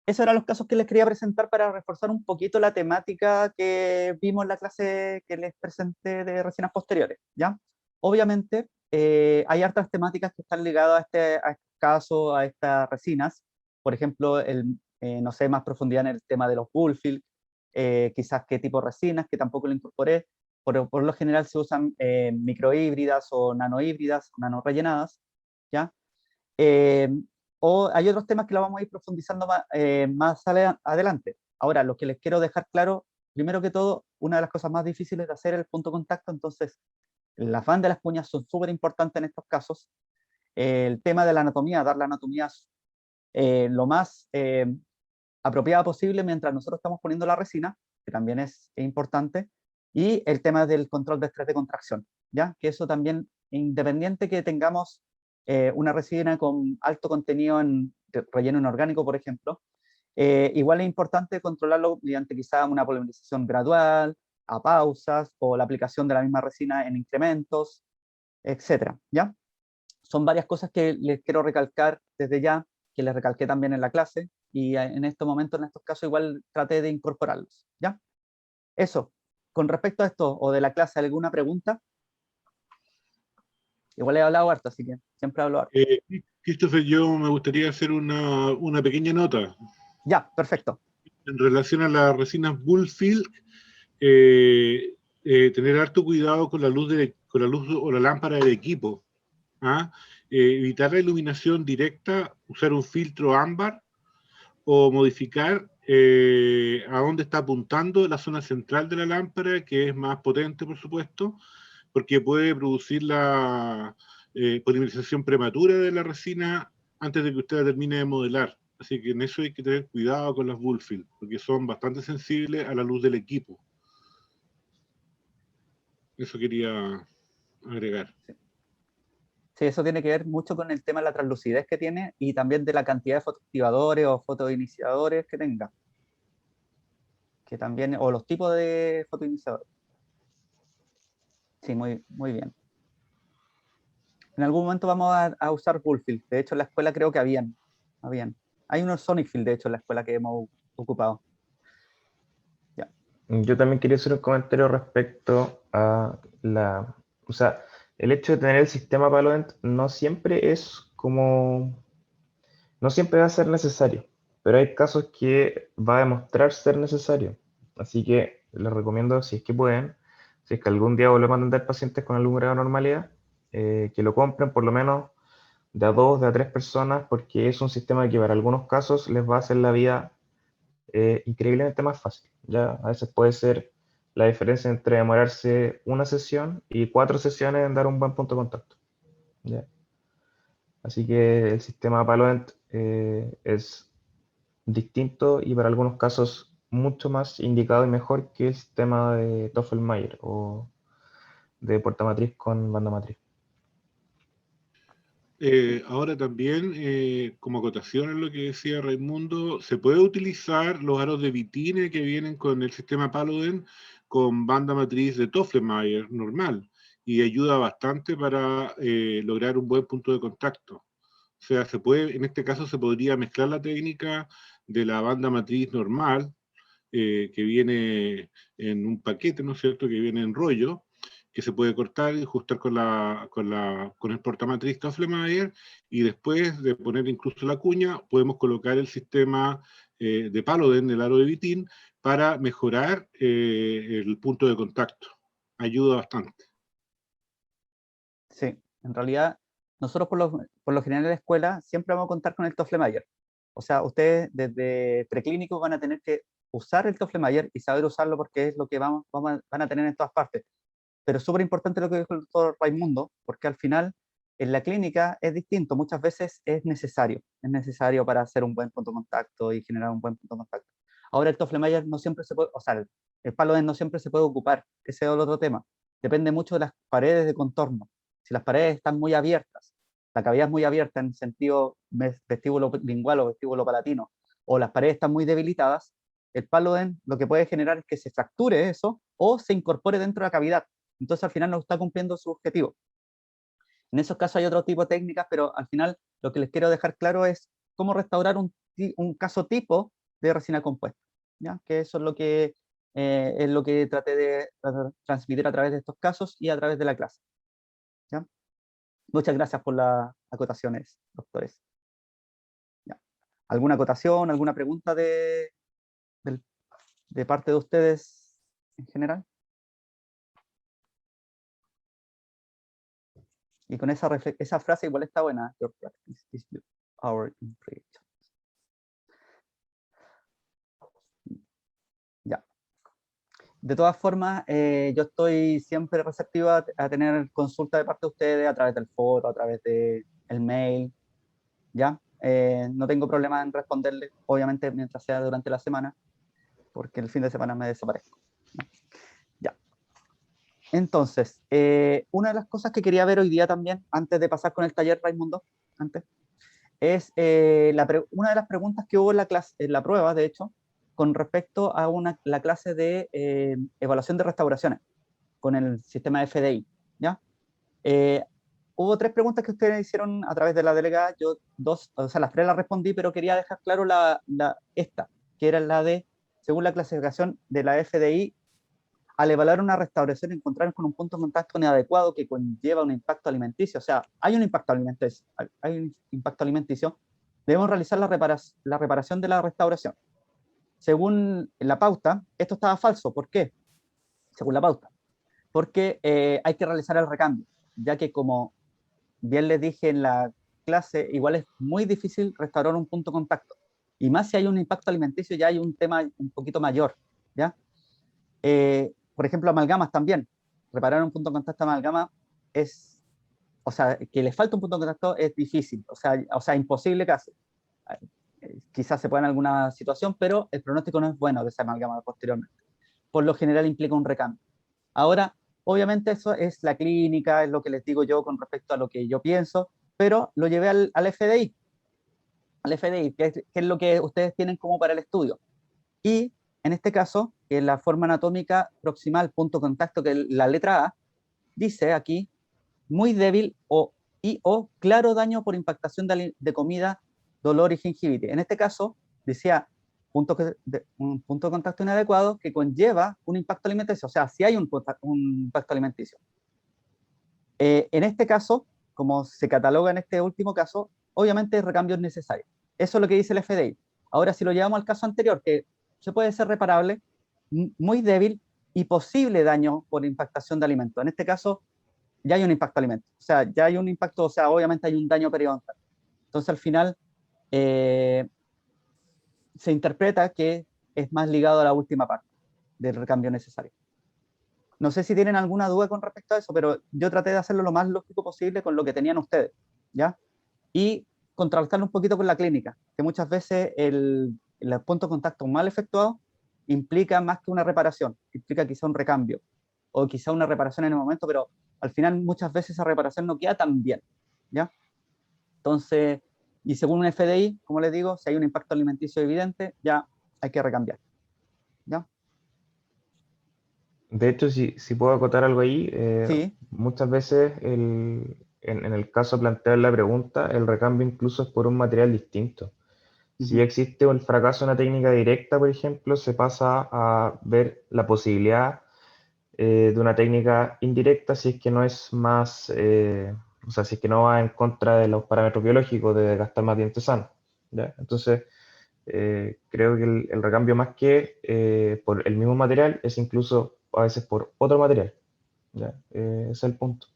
eran los casos que les quería presentar para reforzar un poquito la temática que vimos en la clase que les presenté de resinas posteriores, ¿ya? Obviamente, hay hartas temáticas que están ligadas a este caso, a estas resinas. Por ejemplo, no sé, más profundidad en el tema de los bullfill, quizás qué tipo de resinas, que tampoco lo incorporé. Por lo general se usan microhíbridas o nanohíbridas, nanorellenadas, ¿ya? Eh, o hay otros temas que lo vamos a ir profundizando más adelante. Ahora, lo que les quiero dejar claro, primero que todo, una de las cosas más difíciles de hacer es el punto de contacto, entonces el afán de las cuñas son súper importantes en estos casos. El tema de la anatomía, dar la anatomía lo más apropiada posible mientras nosotros estamos poniendo la resina, que también es importante, y el tema del control de estrés de contracción, ¿ya? Que eso también, independiente que tengamos una resina con alto contenido en relleno inorgánico, por ejemplo, igual es importante controlarlo mediante quizá una polimerización gradual, a pausas, o la aplicación de la misma resina en incrementos, etcétera, ¿ya? Son varias cosas que les quiero recalcar desde ya, que les recalqué también en la clase, y en estos momentos, en estos casos, igual traté de incorporarlos, ¿ya? Eso, con respecto a esto, o de la clase, ¿alguna pregunta? Igual he hablado harto, así que siempre hablo harto. Christopher, yo me gustaría hacer una pequeña nota. Ya, perfecto. En relación a las resinas Bullfield, tener harto cuidado con la luz o la lámpara del equipo. ¿Ah? Evitar la iluminación directa, usar un filtro ámbar o modificar a dónde está apuntando la zona central de la lámpara, que es más potente, por supuesto, porque puede producir la polimerización prematura de la resina antes de que usted la termine de modelar. Así que en eso hay que tener cuidado con las Bullfield, porque son bastante sensibles a la luz del equipo. Eso quería agregar. Sí, eso tiene que ver mucho con el tema de la translucidez que tiene y también de la cantidad de fotoactivadores o fotoiniciadores que tenga. Que también, o los tipos de fotoiniciadores. Sí, muy bien. En algún momento vamos a usar Bullfield. De hecho, en la escuela creo que habían. Hay unos Sonicfield, de hecho, en la escuela que hemos ocupado. Ya. Yo también quería hacer un comentario respecto a o sea, el hecho de tener el sistema Palodent no siempre no siempre va a ser necesario, pero hay casos que va a demostrar ser necesario. Así que les recomiendo, si es que pueden, si es que algún día volvemos a atender pacientes con algún grado de normalidad, que lo compren por lo menos de a 2, de a 3 personas, porque es un sistema que para algunos casos les va a hacer la vida increíblemente más fácil. Ya a veces puede ser la diferencia entre demorarse una sesión y 4 sesiones en dar un buen punto de contacto. ¿Ya? Así que el sistema Palodent es distinto y para algunos casos mucho más indicado y mejor que el sistema de Toffel-Mayer o de puerta matriz con banda matriz. Ahora también, como acotación en lo que decía Raimundo, se puede utilizar los aros de Vitine que vienen con el sistema Palodent con banda matriz de Tofflemeyer normal y ayuda bastante para lograr un buen punto de contacto. O sea, en este caso se podría mezclar la técnica de la banda matriz normal que viene en un paquete, ¿no es cierto?, que viene en rollo, que se puede cortar y ajustar con el portamatriz Tofflemeyer, y después de poner incluso la cuña, podemos colocar el sistema de Palodent, el aro de Vitin, para mejorar el punto de contacto. Ayuda bastante. Sí, en realidad, nosotros por lo general en la escuela siempre vamos a contar con el Tofflemeyer. O sea, ustedes desde preclínico van a tener que usar el Tofflemeyer y saber usarlo porque es lo que van a tener en todas partes. Pero es súper importante lo que dijo el doctor Raimundo, porque al final en la clínica es distinto. Muchas veces es necesario para hacer un buen punto de contacto y generar un buen punto de contacto. Ahora el Tofflemeyer no siempre se puede, o sea, el Palodent no siempre se puede ocupar. Ese es el otro tema. Depende mucho de las paredes de contorno. Si las paredes están muy abiertas, la cavidad es muy abierta en sentido vestíbulo lingual o vestíbulo palatino, o las paredes están muy debilitadas, el Paludan lo que puede generar es que se fracture eso o se incorpore dentro de la cavidad. Entonces al final no está cumpliendo su objetivo. En esos casos hay otro tipo de técnicas, pero al final lo que les quiero dejar claro es cómo restaurar un caso tipo de resina compuesta, ¿ya? Que eso es lo que traté de transmitir a través de estos casos y a través de la clase, ¿ya? Muchas gracias por las acotaciones, doctores. ¿Ya? ¿Alguna acotación, alguna pregunta de parte de ustedes en general? Y con esa frase igual está buena. Your practice is our impression. Ya. De todas formas, yo estoy siempre receptivo a tener consulta de parte de ustedes a través del foro, a través del mail, ¿ya? No tengo problema en responderles, obviamente mientras sea durante la semana, porque el fin de semana me desaparezco, ¿no? Ya. Entonces, una de las cosas que quería ver hoy día también, antes de pasar con el taller, Raimundo, es una de las preguntas que hubo en la clase, en la prueba, de hecho, con respecto a la clase de evaluación de restauraciones con el sistema FDI, ¿ya? Hubo 3 preguntas que ustedes hicieron a través de la delegada, yo las 3 las respondí, pero quería dejar claro esta, que era la de, según la clasificación de la FDI, al evaluar una restauración encontraron con un punto de contacto inadecuado que conlleva un impacto alimenticio, o sea, hay un impacto alimenticio, debemos realizar la reparación de la restauración. Según la pauta, esto estaba falso. ¿Por qué? Según la pauta. Porque hay que realizar el recambio, ya que como bien les dije en la clase, igual es muy difícil restaurar un punto de contacto. Y más si hay un impacto alimenticio, ya hay un tema un poquito mayor, ¿ya? Por ejemplo, amalgamas también. Reparar un punto de contacto de amalgama es, o sea, que le falta un punto de contacto es difícil, o sea imposible casi. Quizás se pueda en alguna situación, pero el pronóstico no es bueno de esa amalgama posteriormente. Por lo general implica un recambio. Ahora, obviamente eso es la clínica, es lo que les digo yo con respecto a lo que yo pienso, pero lo llevé al FDI, que es lo que ustedes tienen como para el estudio. Y en este caso, en la forma anatómica proximal, punto de contacto, que es la letra A, dice aquí, muy débil o claro daño por impactación de comida, dolor y gingivitis. En este caso, decía un punto de contacto inadecuado que conlleva un impacto alimenticio, o sea, si hay un impacto alimenticio. En este caso, como se cataloga en este último caso, obviamente el recambio es necesario. Eso es lo que dice el FDI. Ahora, si lo llevamos al caso anterior, que se puede ser reparable, muy débil y posible daño por impactación de alimentos. En este caso, ya hay un impacto alimento. O sea, ya hay un impacto, o sea, obviamente hay un daño periodontal. Entonces, al final, se interpreta que es más ligado a la última parte del recambio necesario. No sé si tienen alguna duda con respecto a eso, pero yo traté de hacerlo lo más lógico posible con lo que tenían ustedes, ¿ya? Y contrastarlo un poquito con la clínica, que muchas veces el punto de contacto mal efectuado implica más que una reparación, implica quizá un recambio, o quizá una reparación en el momento, pero al final muchas veces esa reparación no queda tan bien, ¿ya? Entonces, y según un FDI, como les digo, si hay un impacto alimenticio evidente, ya hay que recambiar, ¿ya? De hecho, si puedo acotar algo ahí, Sí. muchas veces en el caso planteado en la pregunta, el recambio incluso es por un material distinto. Si existe el fracaso en una técnica directa, por ejemplo, se pasa a ver la posibilidad de una técnica indirecta si es que no es más, o sea, si es que no va en contra de los parámetros biológicos de gastar más dientes sanos, ¿ya? Entonces, creo que el recambio más que por el mismo material es incluso a veces por otro material, ¿ya? Ese es el punto.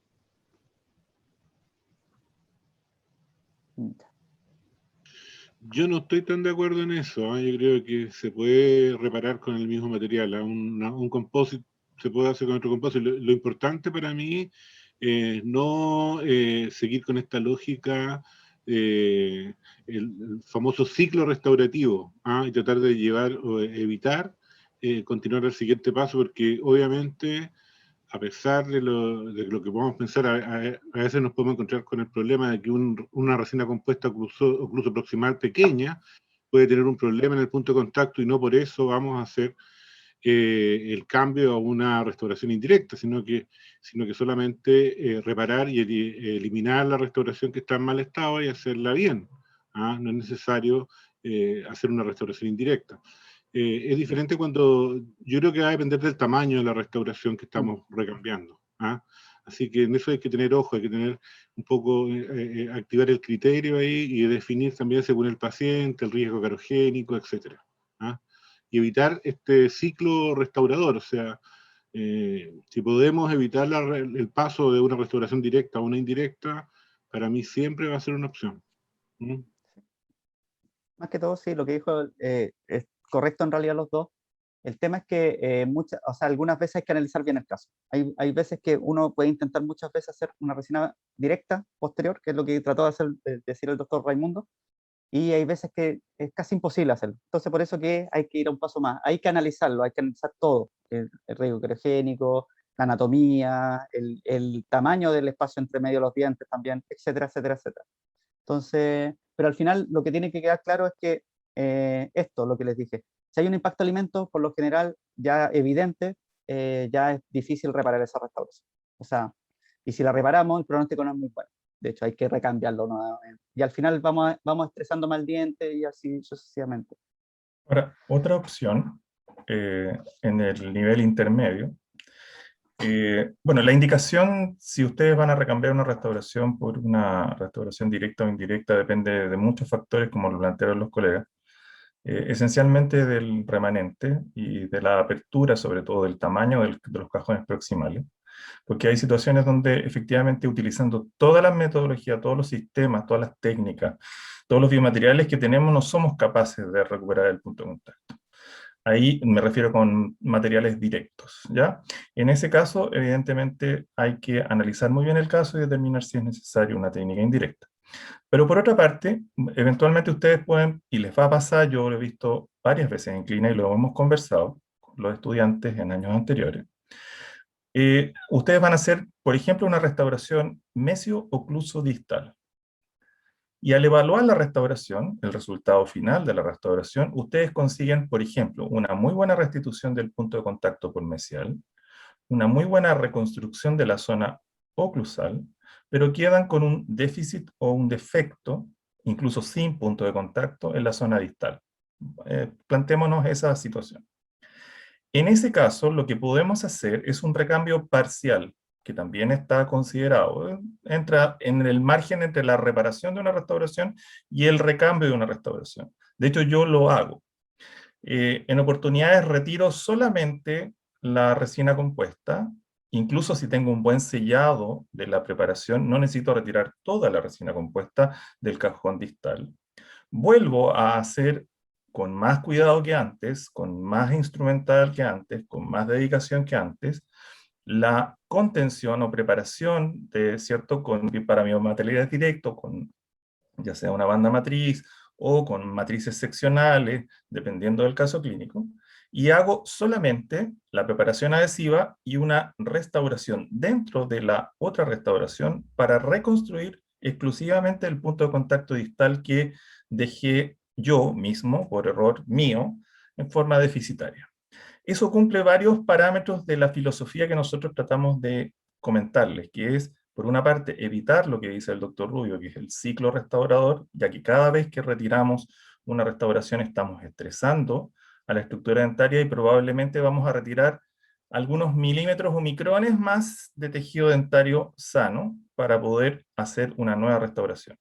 Yo no estoy tan de acuerdo en eso. Yo creo que se puede reparar con el mismo material. Un composite se puede hacer con otro composite. Lo importante para mí es no seguir con esta lógica, el famoso ciclo restaurativo, y tratar de llevar o evitar continuar al siguiente paso, porque obviamente a pesar de lo que podemos pensar, a veces nos podemos encontrar con el problema de que una resina compuesta ocluso proximal pequeña puede tener un problema en el punto de contacto y no por eso vamos a hacer el cambio a una restauración indirecta, sino que solamente reparar y eliminar la restauración que está en mal estado y hacerla bien. ¿Ah? No es necesario hacer una restauración indirecta. Es diferente cuando, yo creo que va a depender del tamaño de la restauración que estamos recambiando. ¿Ah? Así que en eso hay que tener ojo, hay que tener un poco, activar el criterio ahí y definir también según el paciente, el riesgo carogénico, etc. ¿Ah? Y evitar este ciclo restaurador, o sea, si podemos evitar el paso de una restauración directa a una indirecta, para mí siempre va a ser una opción. ¿Mm? Más que todo, sí, lo que dijo es correcto en realidad los dos. El tema es que o sea, algunas veces hay que analizar bien el caso. Hay veces que uno puede intentar muchas veces hacer una resina directa posterior, que es lo que trató de hacer, decir el doctor Raimundo, y hay veces que es casi imposible hacerlo. Entonces, por eso que hay que ir a un paso más. Hay que analizarlo, hay que analizar todo, el riesgo quirogénico, la anatomía, el tamaño del espacio entre medio de los dientes también, etcétera, etcétera, etcétera. Entonces, pero al final lo que tiene que quedar claro es que esto, lo que les dije, si hay un impacto alimento, por lo general ya evidente, ya es difícil reparar esa restauración. O sea, y si la reparamos, el pronóstico no es muy bueno. De hecho, hay que recambiarlo nuevamente. Y al final vamos estresando más el diente y así sucesivamente. Ahora, otra opción en el nivel intermedio. Bueno, la indicación, si ustedes van a recambiar una restauración por una restauración directa o indirecta, depende de muchos factores, como lo plantearon los colegas. Esencialmente del remanente y de la apertura, sobre todo del tamaño de los cajones proximales, porque hay situaciones donde efectivamente utilizando todas las metodologías, todos los sistemas, todas las técnicas, todos los biomateriales que tenemos, no somos capaces de recuperar el punto de contacto. Ahí me refiero con materiales directos, ¿ya? En ese caso, evidentemente, hay que analizar muy bien el caso y determinar si es necesaria una técnica indirecta. Pero por otra parte, eventualmente ustedes pueden, y les va a pasar, yo lo he visto varias veces en clínica y lo hemos conversado con los estudiantes en años anteriores, ustedes van a hacer, por ejemplo, una restauración mesio-ocluso distal. Y al evaluar la restauración, el resultado final de la restauración, ustedes consiguen, por ejemplo, una muy buena restitución del punto de contacto por mesial, una muy buena reconstrucción de la zona oclusal, pero quedan con un déficit o un defecto, incluso sin punto de contacto, en la zona distal. Plantémonos esa situación. En ese caso, lo que podemos hacer es un recambio parcial, que también está considerado. Entra en el margen entre la reparación de una restauración y el recambio de una restauración. De hecho, yo lo hago. En oportunidades retiro solamente la resina compuesta. Incluso si tengo un buen sellado de la preparación, no necesito retirar toda la resina compuesta del cajón distal. Vuelvo a hacer con más cuidado que antes, con más instrumental que antes, con más dedicación que antes, la contención o preparación de cierto para biomateriales directos, con ya sea una banda matriz o con matrices seccionales, dependiendo del caso clínico, y hago solamente la preparación adhesiva y una restauración dentro de la otra restauración para reconstruir exclusivamente el punto de contacto distal que dejé yo mismo, por error mío, en forma deficitaria. Eso cumple varios parámetros de la filosofía que nosotros tratamos de comentarles, que es, por una parte, evitar lo que dice el doctor Rubio, que es el ciclo restaurador, ya que cada vez que retiramos una restauración estamos estresando a la estructura dentaria y probablemente vamos a retirar algunos milímetros o micrones más de tejido dentario sano para poder hacer una nueva restauración.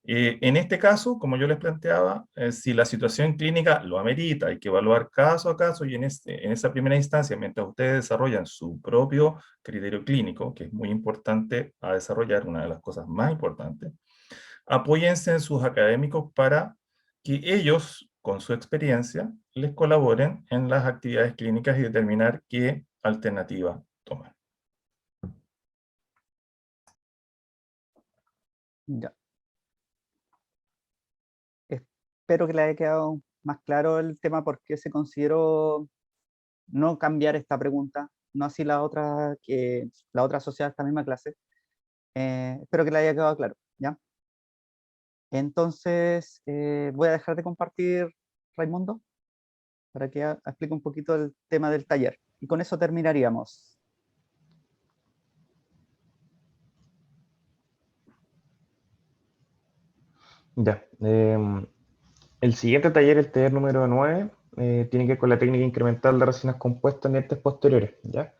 En este caso, como yo les planteaba, si la situación clínica lo amerita, hay que evaluar caso a caso y en esa primera instancia, mientras ustedes desarrollan su propio criterio clínico, que es muy importante a desarrollar, una de las cosas más importantes, apóyense en sus académicos para que ellos, con su experiencia, les colaboren en las actividades clínicas y determinar qué alternativa tomar. Ya. Espero que le haya quedado más claro el tema por qué se consideró no cambiar esta pregunta. no así la otra asociada a esta misma clase. Espero que le haya quedado claro, ¿ya? Entonces, voy a dejar de compartir, Raimundo, para que explique un poquito el tema del taller. Y con eso terminaríamos. Ya. El siguiente taller, el taller número 9, tiene que ver con la técnica incremental de resinas compuestas en dientes posteriores, ¿ya?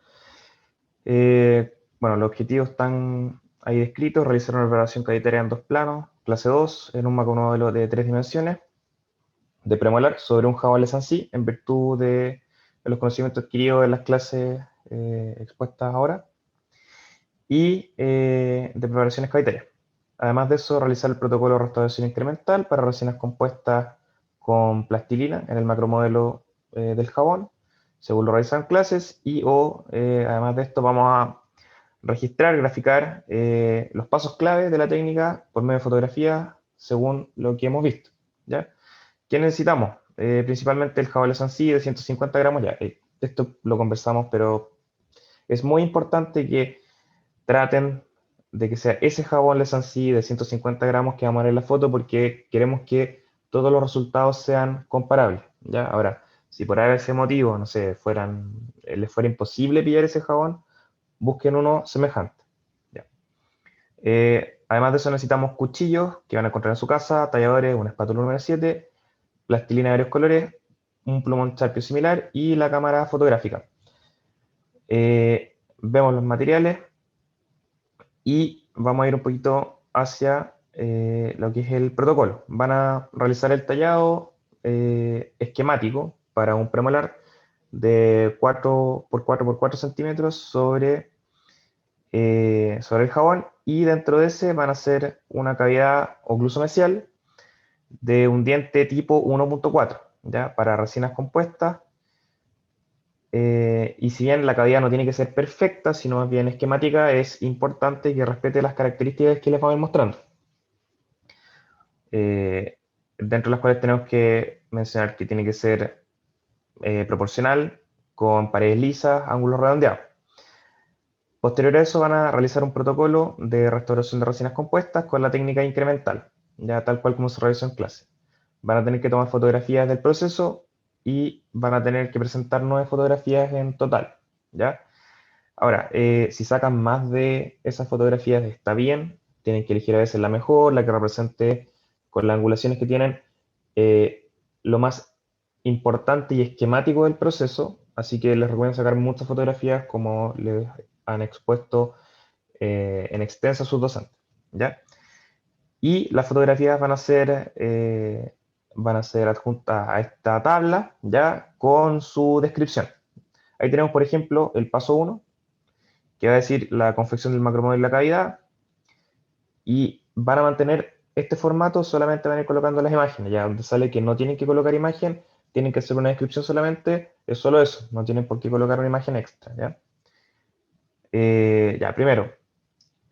Bueno, los objetivos están ahí descritos: realizar una preparación cavitaria en 2 planos, clase 2, en un macromodelo de 3 dimensiones, de premolar, sobre un jabón Lesancy, en virtud de los conocimientos adquiridos en las clases expuestas ahora, y de preparaciones cavitarias. Además de eso, realizar el protocolo de restauración incremental para resinas compuestas con plastilina en el macromodelo del jabón, según lo realizan en clases, y además de esto vamos a registrar, graficar los pasos clave de la técnica por medio de fotografías según lo que hemos visto, ¿ya? ¿Qué necesitamos? Principalmente el jabón Lesancy de 150 gramos, ya, esto lo conversamos, pero es muy importante que traten de que sea ese jabón Lesancy de 150 gramos que vamos a ver en la foto, porque queremos que todos los resultados sean comparables, ¿ya? Ahora, si por ese motivo, no sé, les fuera imposible pillar ese jabón, busquen uno semejante, ¿ya? Además de eso necesitamos cuchillos que van a encontrar en su casa, talladores, una espátula número 7, plastilina de varios colores, un plumón Sharpie similar y la cámara fotográfica. Vemos los materiales y vamos a ir un poquito hacia lo que es el protocolo. Van a realizar el tallado esquemático para un premolar de 4 por 4 por 4 centímetros sobre el jabón, y dentro de ese van a hacer una cavidad oclusomesial de un diente tipo 1.4, ¿ya? Para resinas compuestas. Y si bien la cavidad no tiene que ser perfecta, sino más bien esquemática, es importante que respete las características que les vamos a ir mostrando. Dentro de las cuales tenemos que mencionar que tiene que ser proporcional, con paredes lisas, ángulos redondeados. Posterior a eso van a realizar un protocolo de restauración de resinas compuestas con la técnica incremental, ya tal cual como se realizó en clase. Van a tener que tomar fotografías del proceso y van a tener que presentar 9 fotografías en total, ¿ya? Ahora, si sacan más de esas fotografías está bien, tienen que elegir a veces la mejor, la que represente con las angulaciones que tienen lo más importante y esquemático del proceso, así que les recomiendo sacar muchas fotografías como les han expuesto en extenso a sus docentes, ¿ya? Y las fotografías van a ser adjuntas a esta tabla, ya, con su descripción. Ahí tenemos, por ejemplo, el paso 1, que va a decir la confección del macromodelo y la cavidad, y van a mantener este formato, solamente van a ir colocando las imágenes, ya donde sale que no tienen que colocar imagen, tienen que hacer una descripción solamente, es solo eso, no tienen por qué colocar una imagen extra, ¿ya? Ya, primero,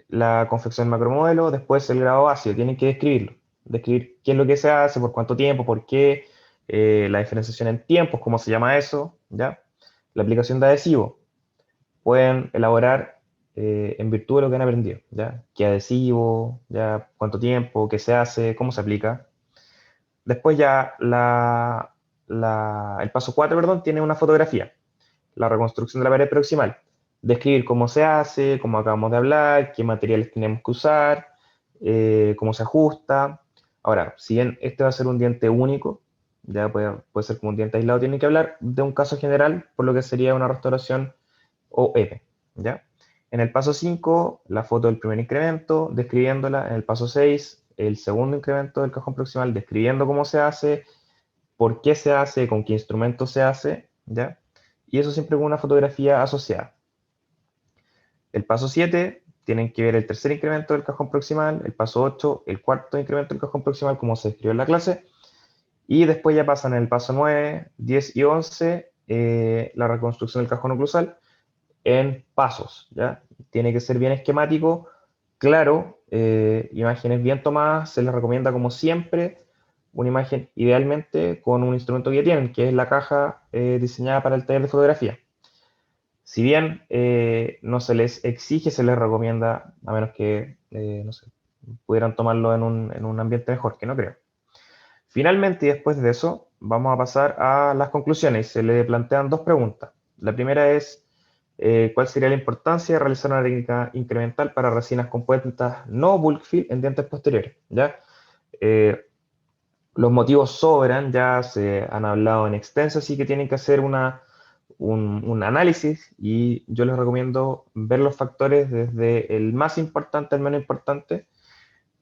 la confección del macromodelo, después el grado ácido, tienen que describirlo, describir qué es lo que se hace, por cuánto tiempo, por qué, la diferenciación en tiempos, cómo se llama eso, ¿ya? La aplicación de adhesivo, pueden elaborar en virtud de lo que han aprendido, ¿ya? ¿Qué adhesivo, ya cuánto tiempo, qué se hace, cómo se aplica? Después ya el paso 4, perdón, tiene una fotografía, la reconstrucción de la pared proximal, describir cómo se hace, cómo acabamos de hablar, qué materiales tenemos que usar, cómo se ajusta. Ahora, si bien este va a ser un diente único, ya puede ser como un diente aislado, tiene que hablar de un caso general, por lo que sería una restauración OEP, ¿ya? En el paso 5, la foto del primer incremento, describiéndola. En el paso 6, el segundo incremento del cajón proximal, describiendo cómo se hace, por qué se hace, con qué instrumento se hace, ¿ya? Y eso siempre con una fotografía asociada. El paso 7, tienen que ver el tercer incremento del cajón proximal. El paso 8, el cuarto incremento del cajón proximal, como se describió en la clase. Y después ya pasan en el paso 9, 10 y 11, la reconstrucción del cajón oclusal en pasos, ¿ya? Tiene que ser bien esquemático, claro, imágenes bien tomadas. Se les recomienda, como siempre, una imagen idealmente con un instrumento que ya tienen, que es la caja diseñada para el taller de fotografía. Si bien no se les exige, se les recomienda, a menos que, no sé, pudieran tomarlo en un ambiente mejor, que no creo. Finalmente, y después de eso, vamos a pasar a las conclusiones. Se le plantean dos preguntas. La primera es, ¿cuál sería la importancia de realizar una técnica incremental para resinas compuestas no bulk fill en dientes posteriores? ¿Ya? Los motivos sobran, ya se han hablado en extenso, así que tienen que hacer un análisis y yo les recomiendo ver los factores desde el más importante al menos importante.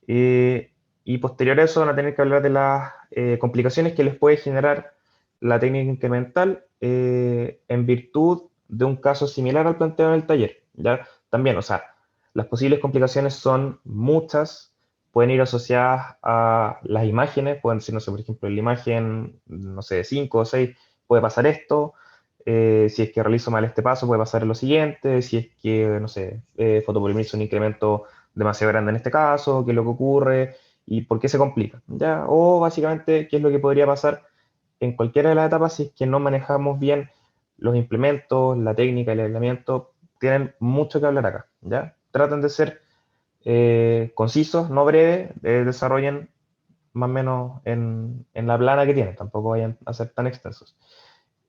Y posterior a eso van a tener que hablar de las complicaciones que les puede generar la técnica incremental en virtud de un caso similar al planteado en el taller. ¿Ya? También, o sea, las posibles complicaciones son muchas, pueden ir asociadas a las imágenes, pueden ser, no sé, por ejemplo, en la imagen, no sé, 5 o 6, puede pasar esto. Si es que realizo mal este paso, puede pasar lo siguiente. Si es que, no sé, fotopolimerizo un incremento demasiado grande en este caso, qué es lo que ocurre y por qué se complica, ¿ya? O básicamente qué es lo que podría pasar en cualquiera de las etapas si es que no manejamos bien los implementos, la técnica, el aislamiento, tienen mucho que hablar acá, ¿ya? Traten de ser concisos, no breves, desarrollen más o menos en la plana que tienen, tampoco vayan a ser tan extensos.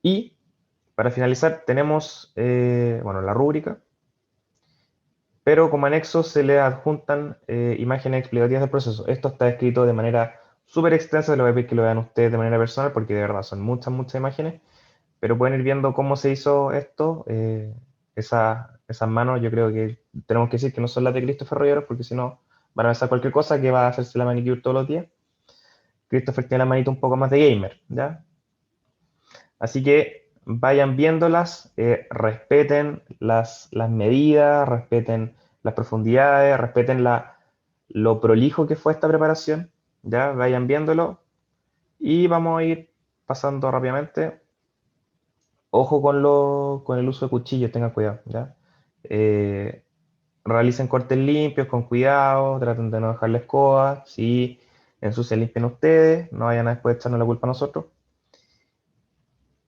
Y para finalizar tenemos, bueno, la rúbrica, pero como anexo se le adjuntan imágenes explicativas del proceso. Esto está escrito de manera súper extensa, lo voy a pedir que lo vean ustedes de manera personal, porque de verdad son muchas, muchas imágenes, pero pueden ir viendo cómo se hizo esto. Esas manos yo creo que tenemos que decir que no son las de Christopher Rolleros, porque si no van a pensar cualquier cosa que va a hacerse la manicure todos los días. Christopher tiene la manita un poco más de gamer, ¿ya? Así que vayan viéndolas, respeten las medidas, respeten las profundidades, respeten lo prolijo que fue esta preparación, ya vayan viéndolo y vamos a ir pasando rápidamente. Ojo con el uso de cuchillos, tengan cuidado, ¿ya? Eh, realicen cortes limpios, con cuidado, traten de no dejar la escoba, si ensucian, limpien ustedes, no vayan a después echarnos la culpa a nosotros.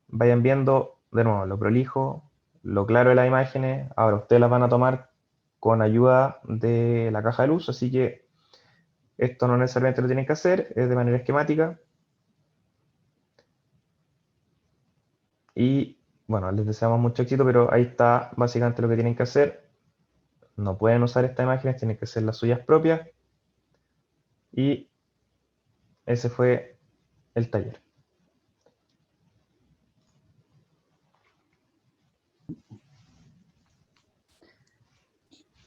Vayan viendo de nuevo lo prolijo, lo claro de las imágenes. Ahora ustedes las van a tomar con ayuda de la caja de luz, así que esto no necesariamente lo tienen que hacer, es de manera esquemática. Y bueno, les deseamos mucho éxito, pero ahí está básicamente lo que tienen que hacer. No pueden usar estas imágenes, tienen que ser las suyas propias. Y ese fue el taller.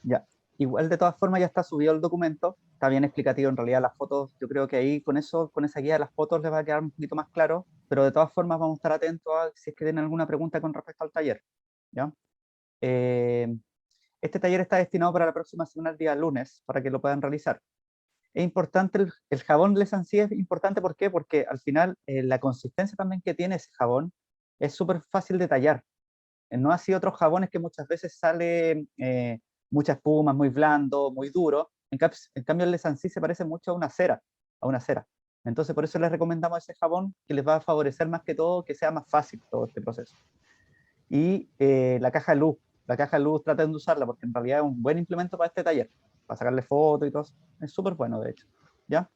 Ya. Igual de todas formas ya está subido el documento, está bien explicativo en realidad las fotos, yo creo que ahí con eso, con esa guía de las fotos les va a quedar un poquito más claro, pero de todas formas vamos a estar atentos a si es que tienen alguna pregunta con respecto al taller, ¿ya? Este taller está destinado para la próxima semana, el día lunes, para que lo puedan realizar. Es importante, el jabón Les Ancy es importante, ¿por qué? Porque al final la consistencia también que tiene ese jabón es súper fácil de tallar. No así otros jabones que muchas veces sale mucha espuma, muy blando, muy duro. En cambio el Les Ancy se parece mucho a una cera. Entonces por eso les recomendamos ese jabón que les va a favorecer más que todo que sea más fácil todo este proceso. Y la caja de luz traten de usarla porque en realidad es un buen implemento para este taller, para sacarle fotos y todo. Es súper bueno de hecho, ¿ya?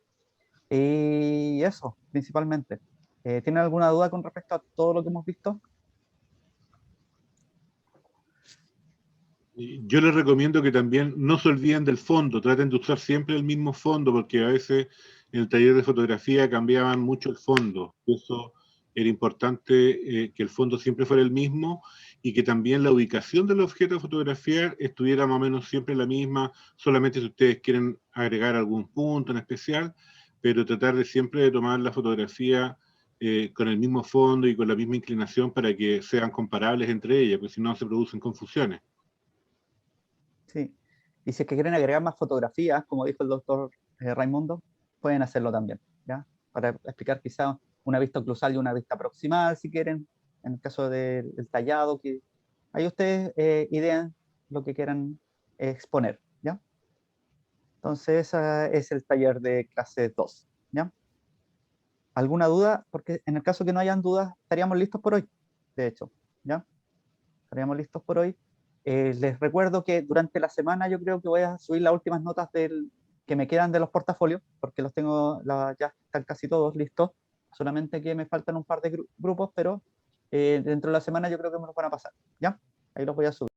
Y eso, principalmente. ¿Tienen alguna duda con respecto a todo lo que hemos visto? Yo les recomiendo que también no se olviden del fondo, traten de usar siempre el mismo fondo, porque a veces en el taller de fotografía cambiaban mucho el fondo. Eso era importante, que el fondo siempre fuera el mismo y que también la ubicación del objeto a fotografiar estuviera más o menos siempre la misma, solamente si ustedes quieren agregar algún punto en especial, pero tratar de siempre de tomar la fotografía con el mismo fondo y con la misma inclinación para que sean comparables entre ellas, porque si no se producen confusiones. Sí. Y si es que quieren agregar más fotografías, como dijo el doctor Raimundo, pueden hacerlo también, ¿ya? Para explicar quizá una vista oclusal y una vista proximal, si quieren, en el caso del tallado, que ahí ustedes idean lo que quieran exponer, ¿ya? Entonces, ese es el taller de clase 2, ¿ya? ¿Alguna duda? Porque en el caso que no hayan dudas, estaríamos listos por hoy, de hecho, ¿ya? estaríamos listos por hoy. Les recuerdo que durante la semana yo creo que voy a subir las últimas notas que me quedan de los portafolios, porque los tengo, ya están casi todos listos, solamente que me faltan un par de grupos, pero dentro de la semana yo creo que me los van a pasar, ¿ya? Ahí los voy a subir.